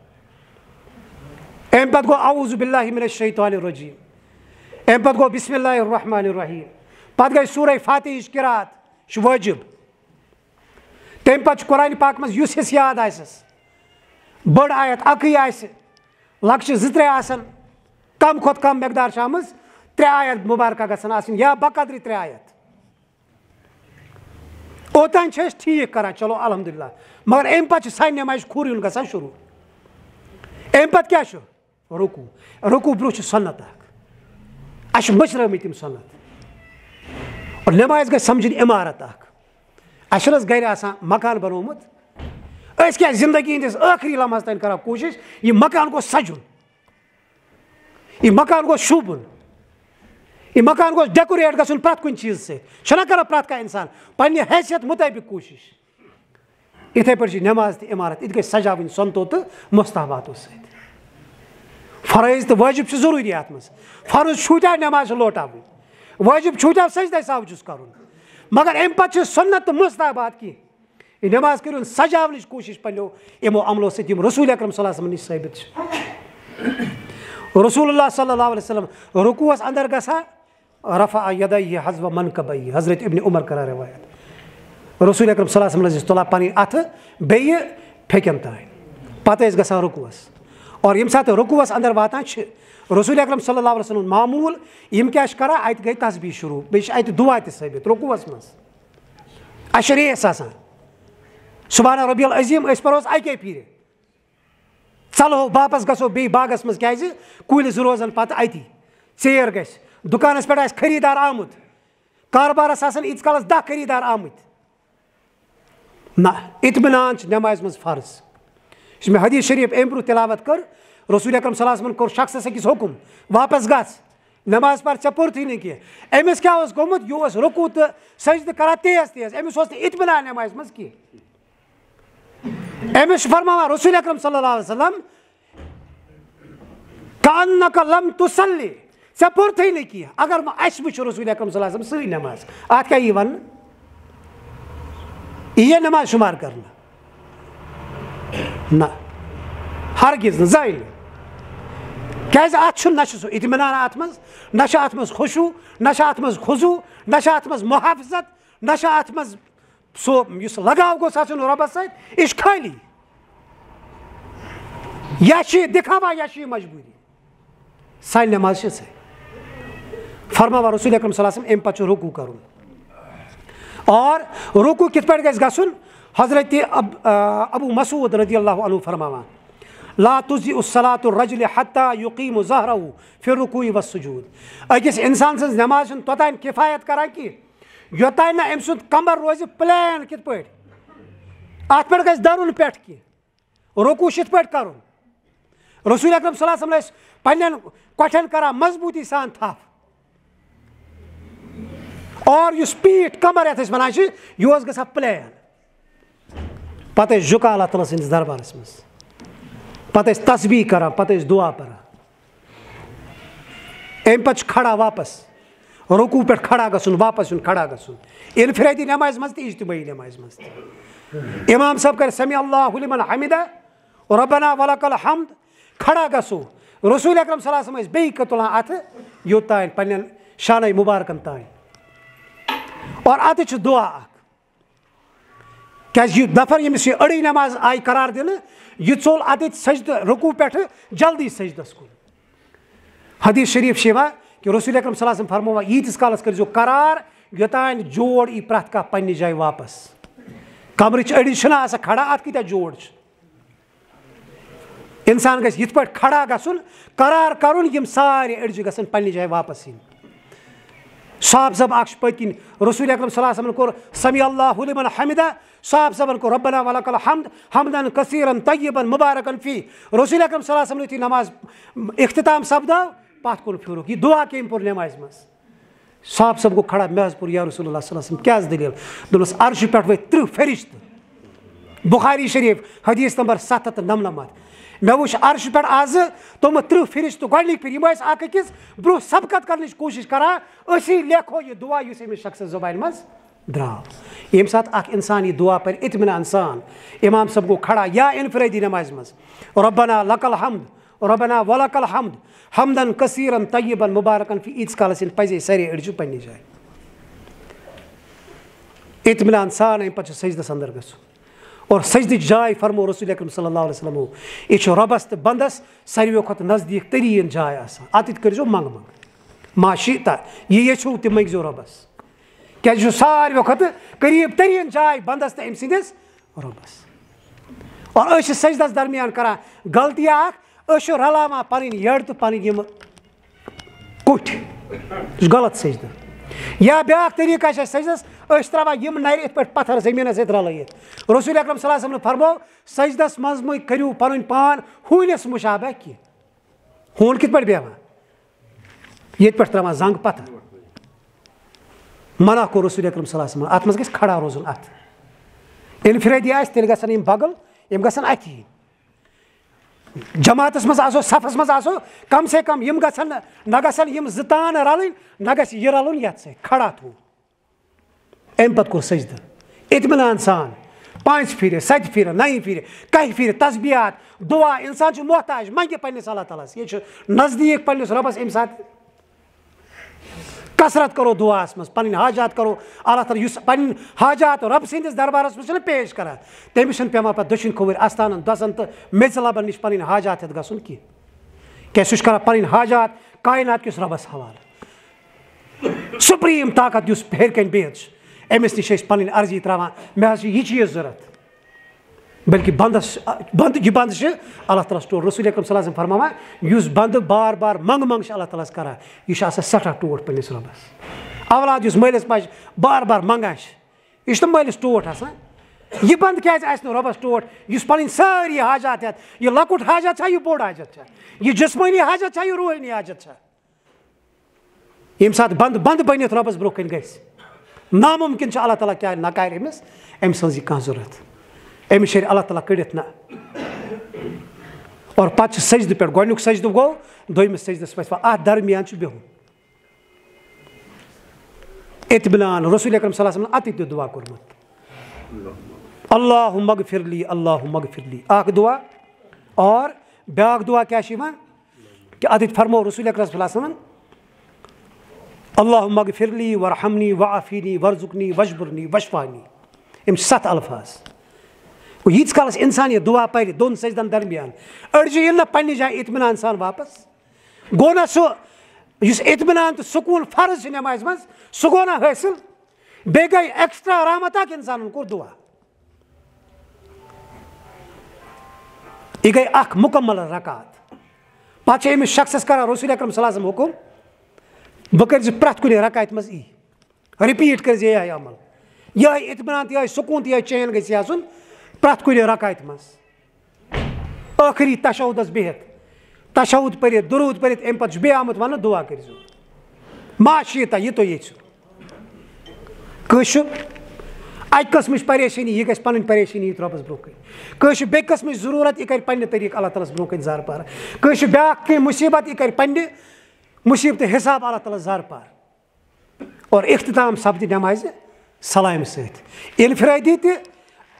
امہِ پتہٕ گوٚو اعوذ باللہ من الشیطان الرجیم امہِ پتہٕ گوٚو بسم اللہ الرحمن الرحیم پتہٕ گٔے سورہ فاتحہٕچ قرات یہِ چھُ وٲجب تمہِ پتہٕ چھُ قرآنہِ پاک منٛز یُس حصہٕ یاد آسٮ۪س بٔڑ آیت اکٕے آسہِ لۄکچہِ زٕ ترٛےٚ آسن کم کھۄتہٕ کم مقدار چھِ آمٕژ 3 آیت مُبارکہ گژھن آسٕنۍ یا بقدرِ 3 آیت اوٚتانۍ چھِ أسۍ ٹھیٖک کران چلو الحمدُاللہ مگر امہِ پتہٕ چھِ سانہِ نمازِ کھُر یُن گژھان شروٗع امہِ پتہٕ کیٛاہ چھُ رُکوٗ رُکوٗ برونٛہہ چھُ سنت اکھ اَسہِ چھِ مٔشرٲومٕتۍ یِم سنت اور نماز گژھِ سمجھٕنۍ عمارت اکھ اَسہِ چھُنہٕ حظ گرِ آسان مکان بنومُت أسۍ کیٛازِ زندگی ہٕنٛدِس ٲخری لمحس تانۍ کران کوٗشش یہِ مکان گوٚژھ سجُن یہِ مکان گوٚژھ شوٗبُن یہِ مکان گوٚژھ ڈیکوریٹ گژھُن پرٛٮ۪تھ کُنہِ چیٖزٕ سۭتۍ چھُنہ کران پرٛٮ۪تھ کانٛہہ انسان پننہِ حیثیت مُطٲبق کوٗشش یِتھٕے پٲٹھۍ چھِ نماز تہِ عمارت یہِ تہِ گژھِ سجاوٕنۍ سنتو تہٕ مُستحباتو سۭتۍ فرٲیض تہٕ واجب چھُ ضروٗری اتھ منٛز فرض چھوٗٹیٛاو نماز چھِ لوٹاوٕنۍ واجب چھوٗٹیٛاو سجدے ساو چھُس کرُن مگر امہِ پتہٕ چھِ سنت تہٕ مُستحبات کینٛہہ یہِ نماز کٔرِو سجاونٕچ کوٗشش پننیو یِمو عملو سۭتۍ یِم رسول اکرم صلی اللہ علیہ وسلم نِش ثٲبت چھِ رسول اللہ صلی اللہ علیہ وسلم رکوٗوس انٛدر گژھان رفع یدیہ حذو منکبیہ حضرت ابن عمر کران روایت رسول اکرم صلی اللہ علیہ وسلم ٲسۍ تُلان پنٕنۍ اتھٕ بیٚیہِ پھیٚکٮ۪ن تانۍ پتہٕ ٲسۍ گژھان رکوٗوس اور ییٚمہِ ساتہٕ رکوٗوس انٛدر واتان چھِ رسول اکرم صلی اللہ علیہ وسلم معموٗل یِم کیٛاہ چھِ کران اتہِ گٔے تسبیٖح شروٗع بیٚیہِ چھِ اتہِ دُعا تہِ ثٲبت رکوٗوس منٛز اَسہِ چھِ ریس آسان سبحان ربی العظیٖم أسۍ پرہوس اکے پھِرِ ژلہو واپس گژھو بیٚیہِ باغس منٛز کیٛازِ کُلۍ زٕ روزن پتہٕ اتی ژیر گژھِ دُکانس پٮ۪ٹھ آسہِ خریٖدار آمُت کاربارس آسن ییٖتِس کالس 10 خریٖدار آمٕتۍ نہ اطمینان چھِ نمازِ منٛز فرض یُس مےٚ حدیٖث شریٖف امہِ برونٛہہ تِلاوت کٔر رسول اکرم صلی اللہ علیہ وسلم کوٚر شخصس أکِس حُکُم واپس گژھ نماز پر ژےٚ پوٚرتھٕے نہٕ کینٛہہ أمِس کیٛاہ اوس گوٚمُت یہِ اوس رُکوٗ تہٕ سجدٕ کران تیز تیز أمِس اوس نہٕ اطمینان نمازِ منٛز کینٛہہ أمِس چھُ فرماوان رسول اکرم صلی اللہ علیہ وسلم کأنک لم تصلی ژےٚ پوٚرتھٕے نہٕ کینٛہہ اگر اَسہِ وٕچھ رسول اکرم صلی اللہ علیہ وسلم سٲنۍ نماز اتھ کیٛاہ یی وننہٕ یی نماز شُمار کرنہٕ نہ ہرگز نہٕ زانٛہہ نہٕ کیٛازِ اتھ چھُنہٕ نہ چھُ سُہ اطمینان اتھ منٛز نہ چھُ اتھ منٛز خوشوٗ نہ چھُ اتھ منٛز خضوٗ نہ چھُ اتھ منٛز محافظت نہ چھُ اتھ منٛز سُہ یُس لگاو گوٚژھ آسُن رۄبس سۭتۍ یہِ چھُ خٲلی یا چھُ یہِ دِکھاوا یا چھِ یہِ مجبوٗری سانہِ نماز چھِ سۄ فرماوان رسول اکرم صلی اللہ علیہ وسلم امہِ پتہٕ چھُ رُکوٗ کرُن اور رُکوٗ کِتھ پٲٹھۍ گژھِ گژھُن حضرت ابو مسعود رضی اللہ عنہ فرماوان لا تُزیء الصلاۃ الرجل حتیٰ یقیٖم ظہرہ فی الرکوع والسجود أکِس اِنسان سٕنٛز نماز چھُنہٕ توٚتانۍ کِفایت کران کینٛہہ یوٚتانۍ نہٕ أمۍ سُنٛد کمر روزِ پلین کِتھ پٲٹھۍ اتھ پٮ۪ٹھ گژھِ دَرُن پٮ۪ٹھ کینٛہہ رُکوٗ چھِ یِتھ پٲٹھۍ کرُن رسول اکرم صلی اللہ علیہ وسلم ٲسۍ پننٮ۪ن کۄٹھٮ۪ن کران مضبوٗطی سان تھپھ اور یُس پیٖٹھ کمر یَتھ أسۍ وَنان چھِ یہِ اوس گژھان پلین پتہٕ ٲسۍ جُکان اللہ تعالیٰ سٕنٛدِس دربارس منٛز پتہٕ ٲسۍ تسبیٖح کران پتہٕ ٲسۍ دُعا پران اَمہِ پتہٕ چھُ کھڑا واپس رُکوٗع پٮ۪ٹھ کھڑا گژھُن واپس یُن کھڑا گژھُن اِنفرٲدی نٮ۪مازِ منٛز تہِ اجتمٲعی نٮ۪مازِ منٛز تہِ اِمام صٲب کرِ سمی اللہ لمن حمدہ ربنا ولک الحمد کھڑا گژھو رسول اکرم صلی اللہ علیہ وسلم ٲسۍ بیٚیہِ تُلان اَتھٕ یوٚت تانۍ پننٮ۪ن شانَے مُبارکن تانۍ اور اَتہِ چھُ دُعا اکھ کیازِ یہِ نفر ییٚمِس یہِ أڑٕے نٮ۪ماز آیہِ قرار دِنہٕ یہِ ژوٚل اَتٮ۪تھ سجدٕ رُکوٗع پٮ۪ٹھٕ جلدی سجدس کُن حدیٖث شریٖف چھِ یِوان کہِ رسول اکرم صلی اللہ علیہ وسلم فرموو ییٖتِس کالس کٔرۍزیو قرار یوٚتانۍ جوڑ یی پرٛٮ۪تھ کانٛہہ پننہِ جایہِ واپس کمرٕچ أڑِج چھِنہ آسان کھڑا اَتھ کۭتیاہ جوڑ چھِ اِنسان گژھِ یِتھ پٲٹھۍ کھڑا گژھُن قرار کرُن یِم سارے أڑجہِ گژھن پننہِ جایہِ واپس یِنۍ صاحب صٲب اکھ چھُ پٔتۍ کِنۍ رسول اکرم صلی اللہ علیہ وسلمن کوٚر سمی اللہ لمن حمدہ صاحب صٲبن کوٚر ربنا ولک الحمد حمدن کثیرن طیبن مبارکن فی رسول اکرم صلی اللہ علیہ وسلم یُتھُے نماز اختتام سپداو پتھ کُن پھیرُکھ یہِ دُعا کٔمۍ پوٚر نٮ۪مازِ منٛز صاحب صٲب گوٚو کھڑا مےٚ حظ پوٚر یا رسول اللہ صلی اللہ علیہ وسلم کیٛاہ حظ دٔلیٖل دوٚپنس عرشہِ پٮ۪ٹھ ؤتھۍ 30 فرشتہٕ بُخاری شریٖف حدیٖث نمبر 799 مےٚ وٕچھ عرشہِ پٮ۪ٹھ آزٕ تِم 30 فرشتہٕ گۄڈنِکۍ پھِرِ یِم ٲسۍ اکھ أکِس برونٛہہ سبقت کرنٕچ کوٗشش کران أسی لیکھو یہِ دُعا یُس أمِس شخصس زبانہِ منٛز درٛاو ییٚمہِ ساتہٕ اکھ اِنسان یہِ دُعا پرِ اطمینان سان اِمام صٲب گوٚو کھڑا یا اِنفرٲدی نٮ۪مازِ منٛز ربنا لک الحمد ربنا ولک الحمد حمدن کثیرن طیبن مبارکن فی ییٖتِس کالس یِن پزے سارے أڑجہِ پننہِ جایہِ اطمینان سان اَمہِ پتہٕ چھُ سجدس انٛدر گژھُن اور سجدٕچ جاے فرمو رسول اکرم صلی اللہ علیہ وسلم یہِ چھُ رۄبس تہٕ بنٛدس ساروٕیو کھۄتہٕ نزدیٖک تریٖن جاے آسان اَتٮ۪تھ کٔرۍزیو منٛگہٕ ما شیٖتا یہِ یژھِو تہِ منٛگزیو رۄبس کیازِ یہِ چھُ ساروٕیو کھۄتہٕ قریٖب تریٖن جاے بنٛدس تہٕ أمۍ سٕنٛدِس رۄبس اور أسۍ چھِ سجدس درمیان کران غلطی اکھ أسۍ چھِ رلاوان پنٕنۍ یٔڈ تہٕ پنٕنۍ یِمہٕ کوٚٹھۍ یہِ چھُ غلط سجدٕ یا بیاکھ طریٖقہ چھِ اَسہِ سجدس أسۍ تراوان یِم نرِ یِتھ پٲٹھۍ پتھر زٔمیٖنس سۭتۍ رلٲیِتھ رسول اکرم صلی اللہ علیہ وسلم فرموو سجدس منٛز مہ کٔرِو پنُن پان ہوٗنِس مُشابہ کینٛہہ ہوٗن کِتھ پٲٹھۍ بیٚہوان ییٚتہِ پٮ۪ٹھ تراوان زنٛگ پتھر منع کوٚر رسول اکرم صلی اللہ علیہ وسلم اتھ منٛز گژھِ کھڑا روزُن اتھ اِنفرٲدی آسہِ تیٚلہِ گژھن یِم بغل یِم گژھن اَتھی یِنۍ جماعتس منٛز آسو صفس منٛز آسو کم سے کم یِم گژھن نہ گژھن یِم زٕ تان رلٕنۍ نہ گژھِ یہِ رلُن یتھ سۭتۍ کھڑا تھوٚو اَمہِ پتہٕ کوٚر سجدٕ اطمینان سان 5 پھِرِ 7 پھِرِ 9 پھِرِ کاہہِ پھِرِ تسبیحات دُعا انسان چھُ محتاج منگہِ پننِس اللہ تعالیٰ ہس یہِ چھُ نزدیٖک پننِس رۄبس اَمہِ ساتہٕ کثرت کرو دُعاہس منٛز پنٕنۍ حاجات کرو اللہ تعالیٰ یُس پنٕنۍ حاجات رۄبہٕ سٕنٛدِس دربارس منٛز چھُنہ پیش کران تٔمِس چھُنہٕ پیٚوان پتہٕ دٔچھِنۍ کھووٕرۍ استانن دۄسن تہٕ میٚژِ لبن نِش پنٕنۍ حاجات ہٮ۪تھ گژھُن کینٛہہ کیازِ سُہ چھُ کران پنٕنۍ حاجات کاینات کِس رۄبس حوالہٕ سُپریٖم طاقت یُس ہیٚرِ کنۍ بِہِتھ چھُ أمِس نِش چھِ أسۍ پنٕنۍ عرضی تراوان مےٚ حظ چھِ یہِ چیٖز ضوٚرتھ بلکہِ بنٛدس یہِ بنٛدٕ چھِ اللہ تعالیٰ ہس ٹوٹھ رسول اکرم صلی اللہ علیہ وسلم فرماوان یُس بنٛدٕ بار بار منٛگہٕ چھُ اللہ تعالیٰ ہس کران یہِ چھُ آسان سٮ۪ٹھاہ ٹوٹھ پننِس رۄبس اولاد یُس مٲلِس ماجہِ بار بار منٛگان چھِ یہِ چھُنہٕ مٲلِس ٹوٹھ آسان یہِ بنٛدٕ کیازِ آسہِ نہٕ رۄبس ٹوٹھ یُس پنٕنۍ سٲری حاجات ہٮ۪تھ یہِ لۄکُٹ حاجت چھا یہِ بوٚڑ حاجت چھا یہِ جسمٲنی حاجت چھا یہِ روحٲنی حاجت چھا ییٚمہِ ساتہٕ بنٛدٕ بٔنِتھ رۄبس برونٛہہ کنہِ گژھِ نامُمکِن چھُ اللہ تعالیٰ کیٛاہ نہ کرِ أمِس أمۍ سٕنٛز یہِ کانٛہہ ضوٚرتھ أمِس شیرِ اللہ تعالیٰ کٔڑِتھ نہ اور پتہٕ چھُ سجدٕ پٮ۪ٹھ گۄڈنیُک سجدٕ گوٚو دوٚیمِس سجدس پٮ۪ٹھ اتھ درمیان چھُ بِہُن اطمینان رسول اکرم صلی اللہ علیہ وسلم اتٮ۪تھ تہِ دُعا کوٚرمُت اللہُم اغفر لی اللہُم اغفر لی اکھ دُعا اور بیاکھ دُعا کیٛاہ چھِ یِوان کہِ اتٮ۪تھ فرموو رسول اکرم صلی اللہ علیہ وسلم اللہُم اغفر لی ورحمنی وعافینی ورزقنی وجبرنی وشفانی یِم چھِ 7 الفاظ گوٚو ییٖتِس کالس اِنسان یہِ دُعا پرِ دۄن سجدن درمیان أڑجہِ یِن نہ پننہِ جایہِ اطمینان سان واپس گوٚو نہ سُہ یُس اطمینان تہٕ سکوٗن فرض چھُ نٮ۪مازِ منٛز سُہ گوٚو نہ حٲصِل بیٚیہِ گٔے ایکسٹرا رحمت اکھ اِنسانن کوٚر دُعا یہِ گٔے اکھ مُکمل رکات پتہٕ چھِ أمِس شخصس کران رسول اکرم صلی اللہ علیہ وسلم حُکُم بہٕ کٔرۍ زِ پرٛٮ۪تھ کُنہِ رکاتہِ منٛز رِپیٖٹ کٔرۍ زِ یِہے عمل یِہے اطمینان تہٕ یِہے سکوٗن تہٕ یِہے چین گژھِ آسُن پرٛٮ۪تھ کُنہِ رکاتہِ منٛز ٲخری تشہُدس بِہِتھ تشہُد پٔرِتھ دروٗد پٔرِتھ اَمہِ پتہٕ چھُ بیٚیہِ آمُت وننہٕ دُعا کٔرۍزیو ما شیٖتا یہِ تُہۍ یژھِو کٲنٛسہِ چھُ اَکہِ قٕسمٕچ پریشٲنی یہِ گژھِ پَنٕنۍ پریشٲنی یِتھ رۄبَس برونٛہہ کَنہِ کٲنٛسہِ چھُ بیٚیہِ قٕسمٕچ ضروٗرت یہِ کَرِ پنٛنہِ طریٖقہٕ اللہ تعالیٰ ہَس برونٛہہ کَنہِ زارٕ پار کٲنٛسہِ چھُ بیٛاکھ کینٛہہ مُصیٖبت یہِ کَرِ پنٛنہِ مُصیٖبتہٕ حِساب اللہ تعالیٰ زارٕ پار اور اختتام سپدِ نٮ۪مازِ سلامہِ سۭتۍ اِنفرٲدی تہِ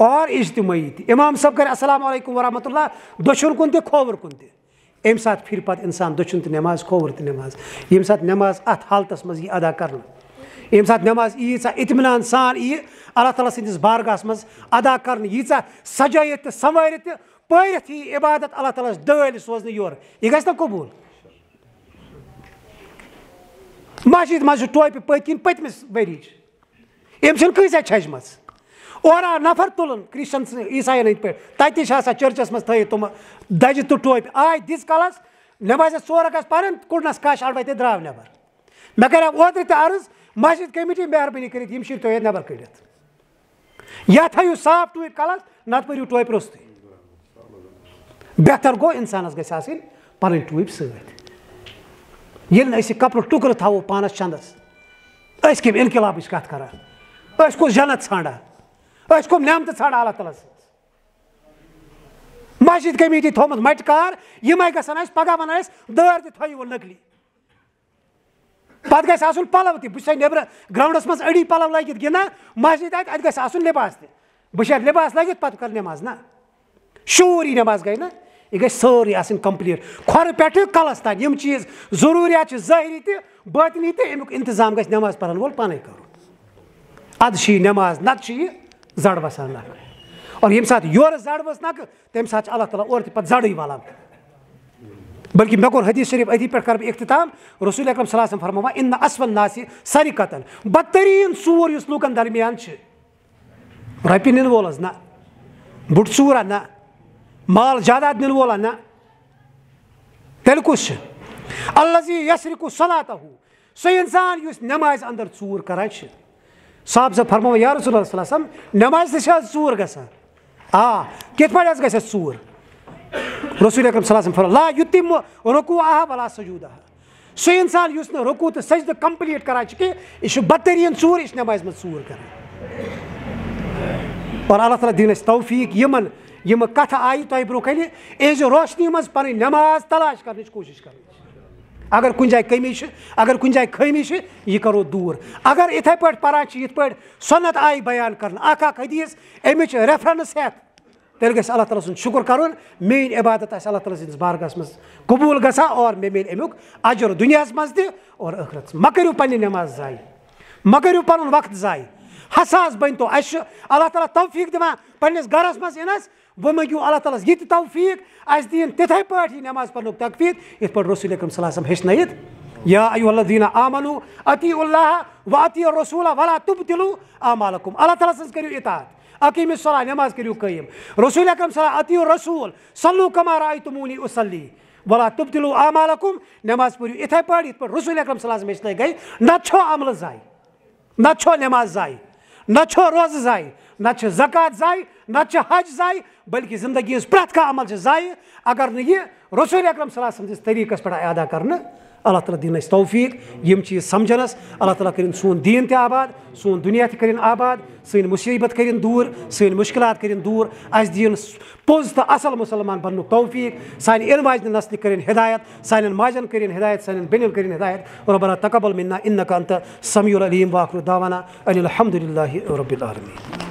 اور اجتمٲعی تہِ اِمام صٲب کَرِ السلام علیکُم ورحمتہ اللہ دٔچھُن کُن تہِ کھووُر کُن تہِ اَمہِ ساتہٕ پھِرِ پَتہٕ اِنسان دٔچھُن تہِ نٮ۪ماز کھووُر تہِ نٮ۪ماز ییٚمہِ ساتہٕ نٮ۪ماز اَتھ حالتَس منٛز یی ادا کَرنہٕ ییٚمہِ ساتہٕ نٮ۪ماز ییٖژاہ اطمینان سان ییہِ اللہ تعالیٰ سٕنٛدِس بارگاہَس منٛز ادا کَرنہٕ ییٖژاہ سجٲیِتھ تہٕ سَوٲرِتھ تہِ پٲرِتھ یی عبادت اللہ تعالیٰ ہَس دٲلۍ سوزنہٕ یورٕ یہِ گژھِ نا قبوٗل مسجد منٛز چھُ ٹوپہِ پٔتۍ کِنۍ پٔتمِس ؤرِیِچ أمۍ چھِنہٕ کۭژاہ چھَجمَژ اورٕ آو نفر تُلُن کرٛسچن عیٖسایَن ہٕنٛدۍ پٲٹھۍ تَتہِ تہِ چھِ آسان چٔرچَس منٛز تھٲیِتھ تِمہٕ دَجہِ تہٕ ٹوپہِ آے دِژ کَلَس نٮ۪مازِ 2 رکعت پَرٕنۍ کوٚڑنَس کَش اَڑوَے تہٕ درٛاو نٮ۪بر مےٚ کَریو اوترٕ تہِ عرض مسجد کٔمِٹی مہربٲنی کٔرِتھ یِم شُرۍ تھٲیِو نٮ۪بر کٔڑِتھ یا تھٲیِو صاف ٹوٗپۍ کَلَس نَتہٕ پٔرِو ٹوپہِ روٚستُے بہتر گوٚو اِنسانَس گژھِ آسٕنۍ پَنٕنۍ ٹوٗپۍ سۭتۍ ییٚلہِ نہٕ أسۍ یہِ کَپرٕ ٹُکرٕ تھاوو پانَس چَندَس أسۍ کَمہِ اِنقلابٕچ کَتھ کَران أسۍ کُس جنت ژھانڈان أسۍ کَم نعمتہٕ ژھانڈان اللہ تعالیٰ سٕنٛز مسجد کمیٹی تھوٚومُت مَٹہِ کار یِمے گژھن اَسہِ پگہہ وَنان أسۍ دٲر تہِ تھٲیِو نقلی پَتہٕ گژھِ آسُن پَلو تہِ بہٕ چھُسے نیٚبرٕ گراوُنٛڈَس منٛز أڑی پَلو لٲگِتھ گِنٛدان مسجد اَتہِ گژھِ آسُن لِباس تہِ بہٕ چھَس لِباس لٲگِتھ پَتہٕ کَرٕ نٮ۪ماز نہ شعوٗر یی نٮ۪ماز گٔے نہ یہِ گژھِ سٲرٕے آسٕنۍ کَمپٕلیٖٹ کھۄرٕ پٮ۪ٹھٕ کَلَس تانۍ یِم چیٖز ضروٗریات چھِ ظٲہری تہِ بٲطنی تہِ اَمیُک اِنتظام گژھِ نٮ۪ماز پَرن وول پانے کَرُن اَدٕ چھِ یہِ نٮ۪ماز نَتہٕ چھِ یہِ زَڈ بَسان نَکھٕ اور ییٚمہِ ساتہٕ یورٕ زَڈ ؤژھ نَکھٕ تَمہِ ساتہٕ چھِ اللہ تعالیٰ اورٕ تہِ پَتہٕ زَڈٕے وَلان بلکہِ مےٚ کوٚر حدیٖث شریٖف أتھی پٮ۪ٹھ کَرٕ بہٕ اختتام رسول اکرم صلی اللہ علیہ وسلم فرماوان اِنَّ اَسوَل ناسِ سَرِقَتن بدتریٖن ژوٗر یُس لوٗکَن درمیان چھِ رۄپیہِ نِنہٕ وول حظ نہ بُڈٕ ژوٗرا نہ مال جاداد نِنہٕ وولا نہ تیٚلہِ کُس چھُ الزی یسرِقُ صلاتہُ سُہ اِنسان یُس نٮ۪مازِ اَندر ژوٗر کران چھِ صاحب صٲب فرماوان یا رسول اللہ صلی اللہ علیہ وسلم نٮ۪مازِ تہِ چھِ حظ ژوٗر گژھان آ کِتھ پٲٹھۍ حظ گژھِ اَسہِ ژوٗر رسول اکرم صلی اللہ علیہ وسلم فرماوان لا یُتِمُ رُکوٗعہا ولا سجوٗدہا سُہ اِنسان یُس نہٕ رُکوٗع تہٕ سجدٕ کمپلیٖٹ کران چھُ کینٛہہ یہِ چھُ بدتریٖن ژوٗر یہِ چھُ نٮ۪مازِ منٛز ژوٗر کران اور اللہ تعالیٰ دِیِن اَسہِ توفیٖق یِمن یِمہٕ کَتھٕ آیہِ تۄہہِ برونٛہہ کَنہِ یِہٕنٛزِ روشنی منٛز پَنٕنۍ نٮ۪ماز تلاش کَرنٕچ کوٗشِش کَرٕنۍ اگر کُنہِ جایہِ کٔمی چھِ اگر کُنہِ جایہِ خٲمی چھِ یہِ کَرو دوٗر اگر یِتھَے پٲٹھۍ پَران چھِ یِتھ پٲٹھۍ سُنت آیہِ بیان کَرنہٕ اکھ حدیٖث اَمِچ ریفرَنٕس ہٮ۪تھ تیٚلہِ گژھِ اللہ تعالیٰ سُنٛد شُکُر کَرُن میٛٲنۍ عبادت آسہِ اللہ تعالیٰ سٕنٛدِس بارگاہَس منٛز قبوٗل گژھان اور مےٚ میلہِ اَمیُک اجر دُنیاہَس منٛز تہِ اور ٲخرَتَس مہ کٔرِو پنٛنہِ نٮ۪ماز ضایع مہ کٔرِو پَنُن وقت ضایع حساس بٔنۍتو اَسہِ چھُ اللہ تعالیٰ توفیٖق دِوان پنٛنِس گرَس منٛز یِنَس وۄنۍ مٔنٛگِو اللہ تعالیٰ ہَس یہِ تہِ توفیٖق اَسہِ دِیِن تِتھَے پٲٹھۍ یہِ نٮ۪ماز پَرنُک توفیٖق یِتھ پٲٹھۍ رسول اکرم صلی اللہ علیہ وسلم ہیٚچھنٲیِتھ یا ایُّہا الذیٖنَ آمَنوٗ اطیعوا اللہِ و اطیعوا الرسوٗلَ ولا تُبطِلوٗ اعمالکُم اللہ تعالیٰ سٕنٛز کٔرِو اطاعت اقیٖمِ الصلاۃ نٮ۪ماز کٔرِو قٲیِم رسول اکرم صلی اللہ اطیعوا الرسوٗل صلوٗ کما رأیتُموٗنی اُصلی ولا تُبطِلوٗ اعمالکُم نٮ۪ماز پٔرِو یِتھَے پٲٹھۍ یِتھ پٲٹھۍ رسول اکرم صلی اللہ علیہ وسلم ہیٚچھنٲے گٔے نَتہٕ چھو عملہٕ ضایع نَتہٕ چھو نٮ۪ماز ضایع نَتہٕ چھو روزٕ ضایع نَتہٕ چھِ زکات ضایع نَتہٕ چھِ حج ضایع بلکہِ زندگی ہٕنٛز پرٛٮ۪تھ کانٛہہ عمل چھِ ضایع اگر نہٕ یہِ رسول اکرم صلی اللہ علیہ وسلم سٕنٛدِس طریٖقَس پٮ۪ٹھ آیہِ ادا کرنہٕ اللہ تعالیٰ دِیِن اَسہِ توفیٖق یِم چیٖز سَمجھنَس اللہ تعالیٰ کٔرِنۍ سون دیٖن تہِ آباد سون دُنیا تہِ کٔرِنۍ آباد سٲنۍ مُصیٖبت کٔرِنۍ دوٗر سٲنۍ مُشکلات کٔرِنۍ دوٗر اَسہِ دِیِن پوٚز تہٕ اَصٕل مُسلمان بَننُک توفیٖق سانہِ اِنہٕ واجنہِ نسلہِ کٔرِنۍ ہدایت سانٮ۪ن ماجٮ۪ن کٔرِنۍ ہدایت سانٮ۪ن بیٚنٮ۪ن کٔرِنۍ ہدایت ربنا تقبل منا انک انت السمیع العلیم واخر دعوانا ان الحمد للہ رب العالمین.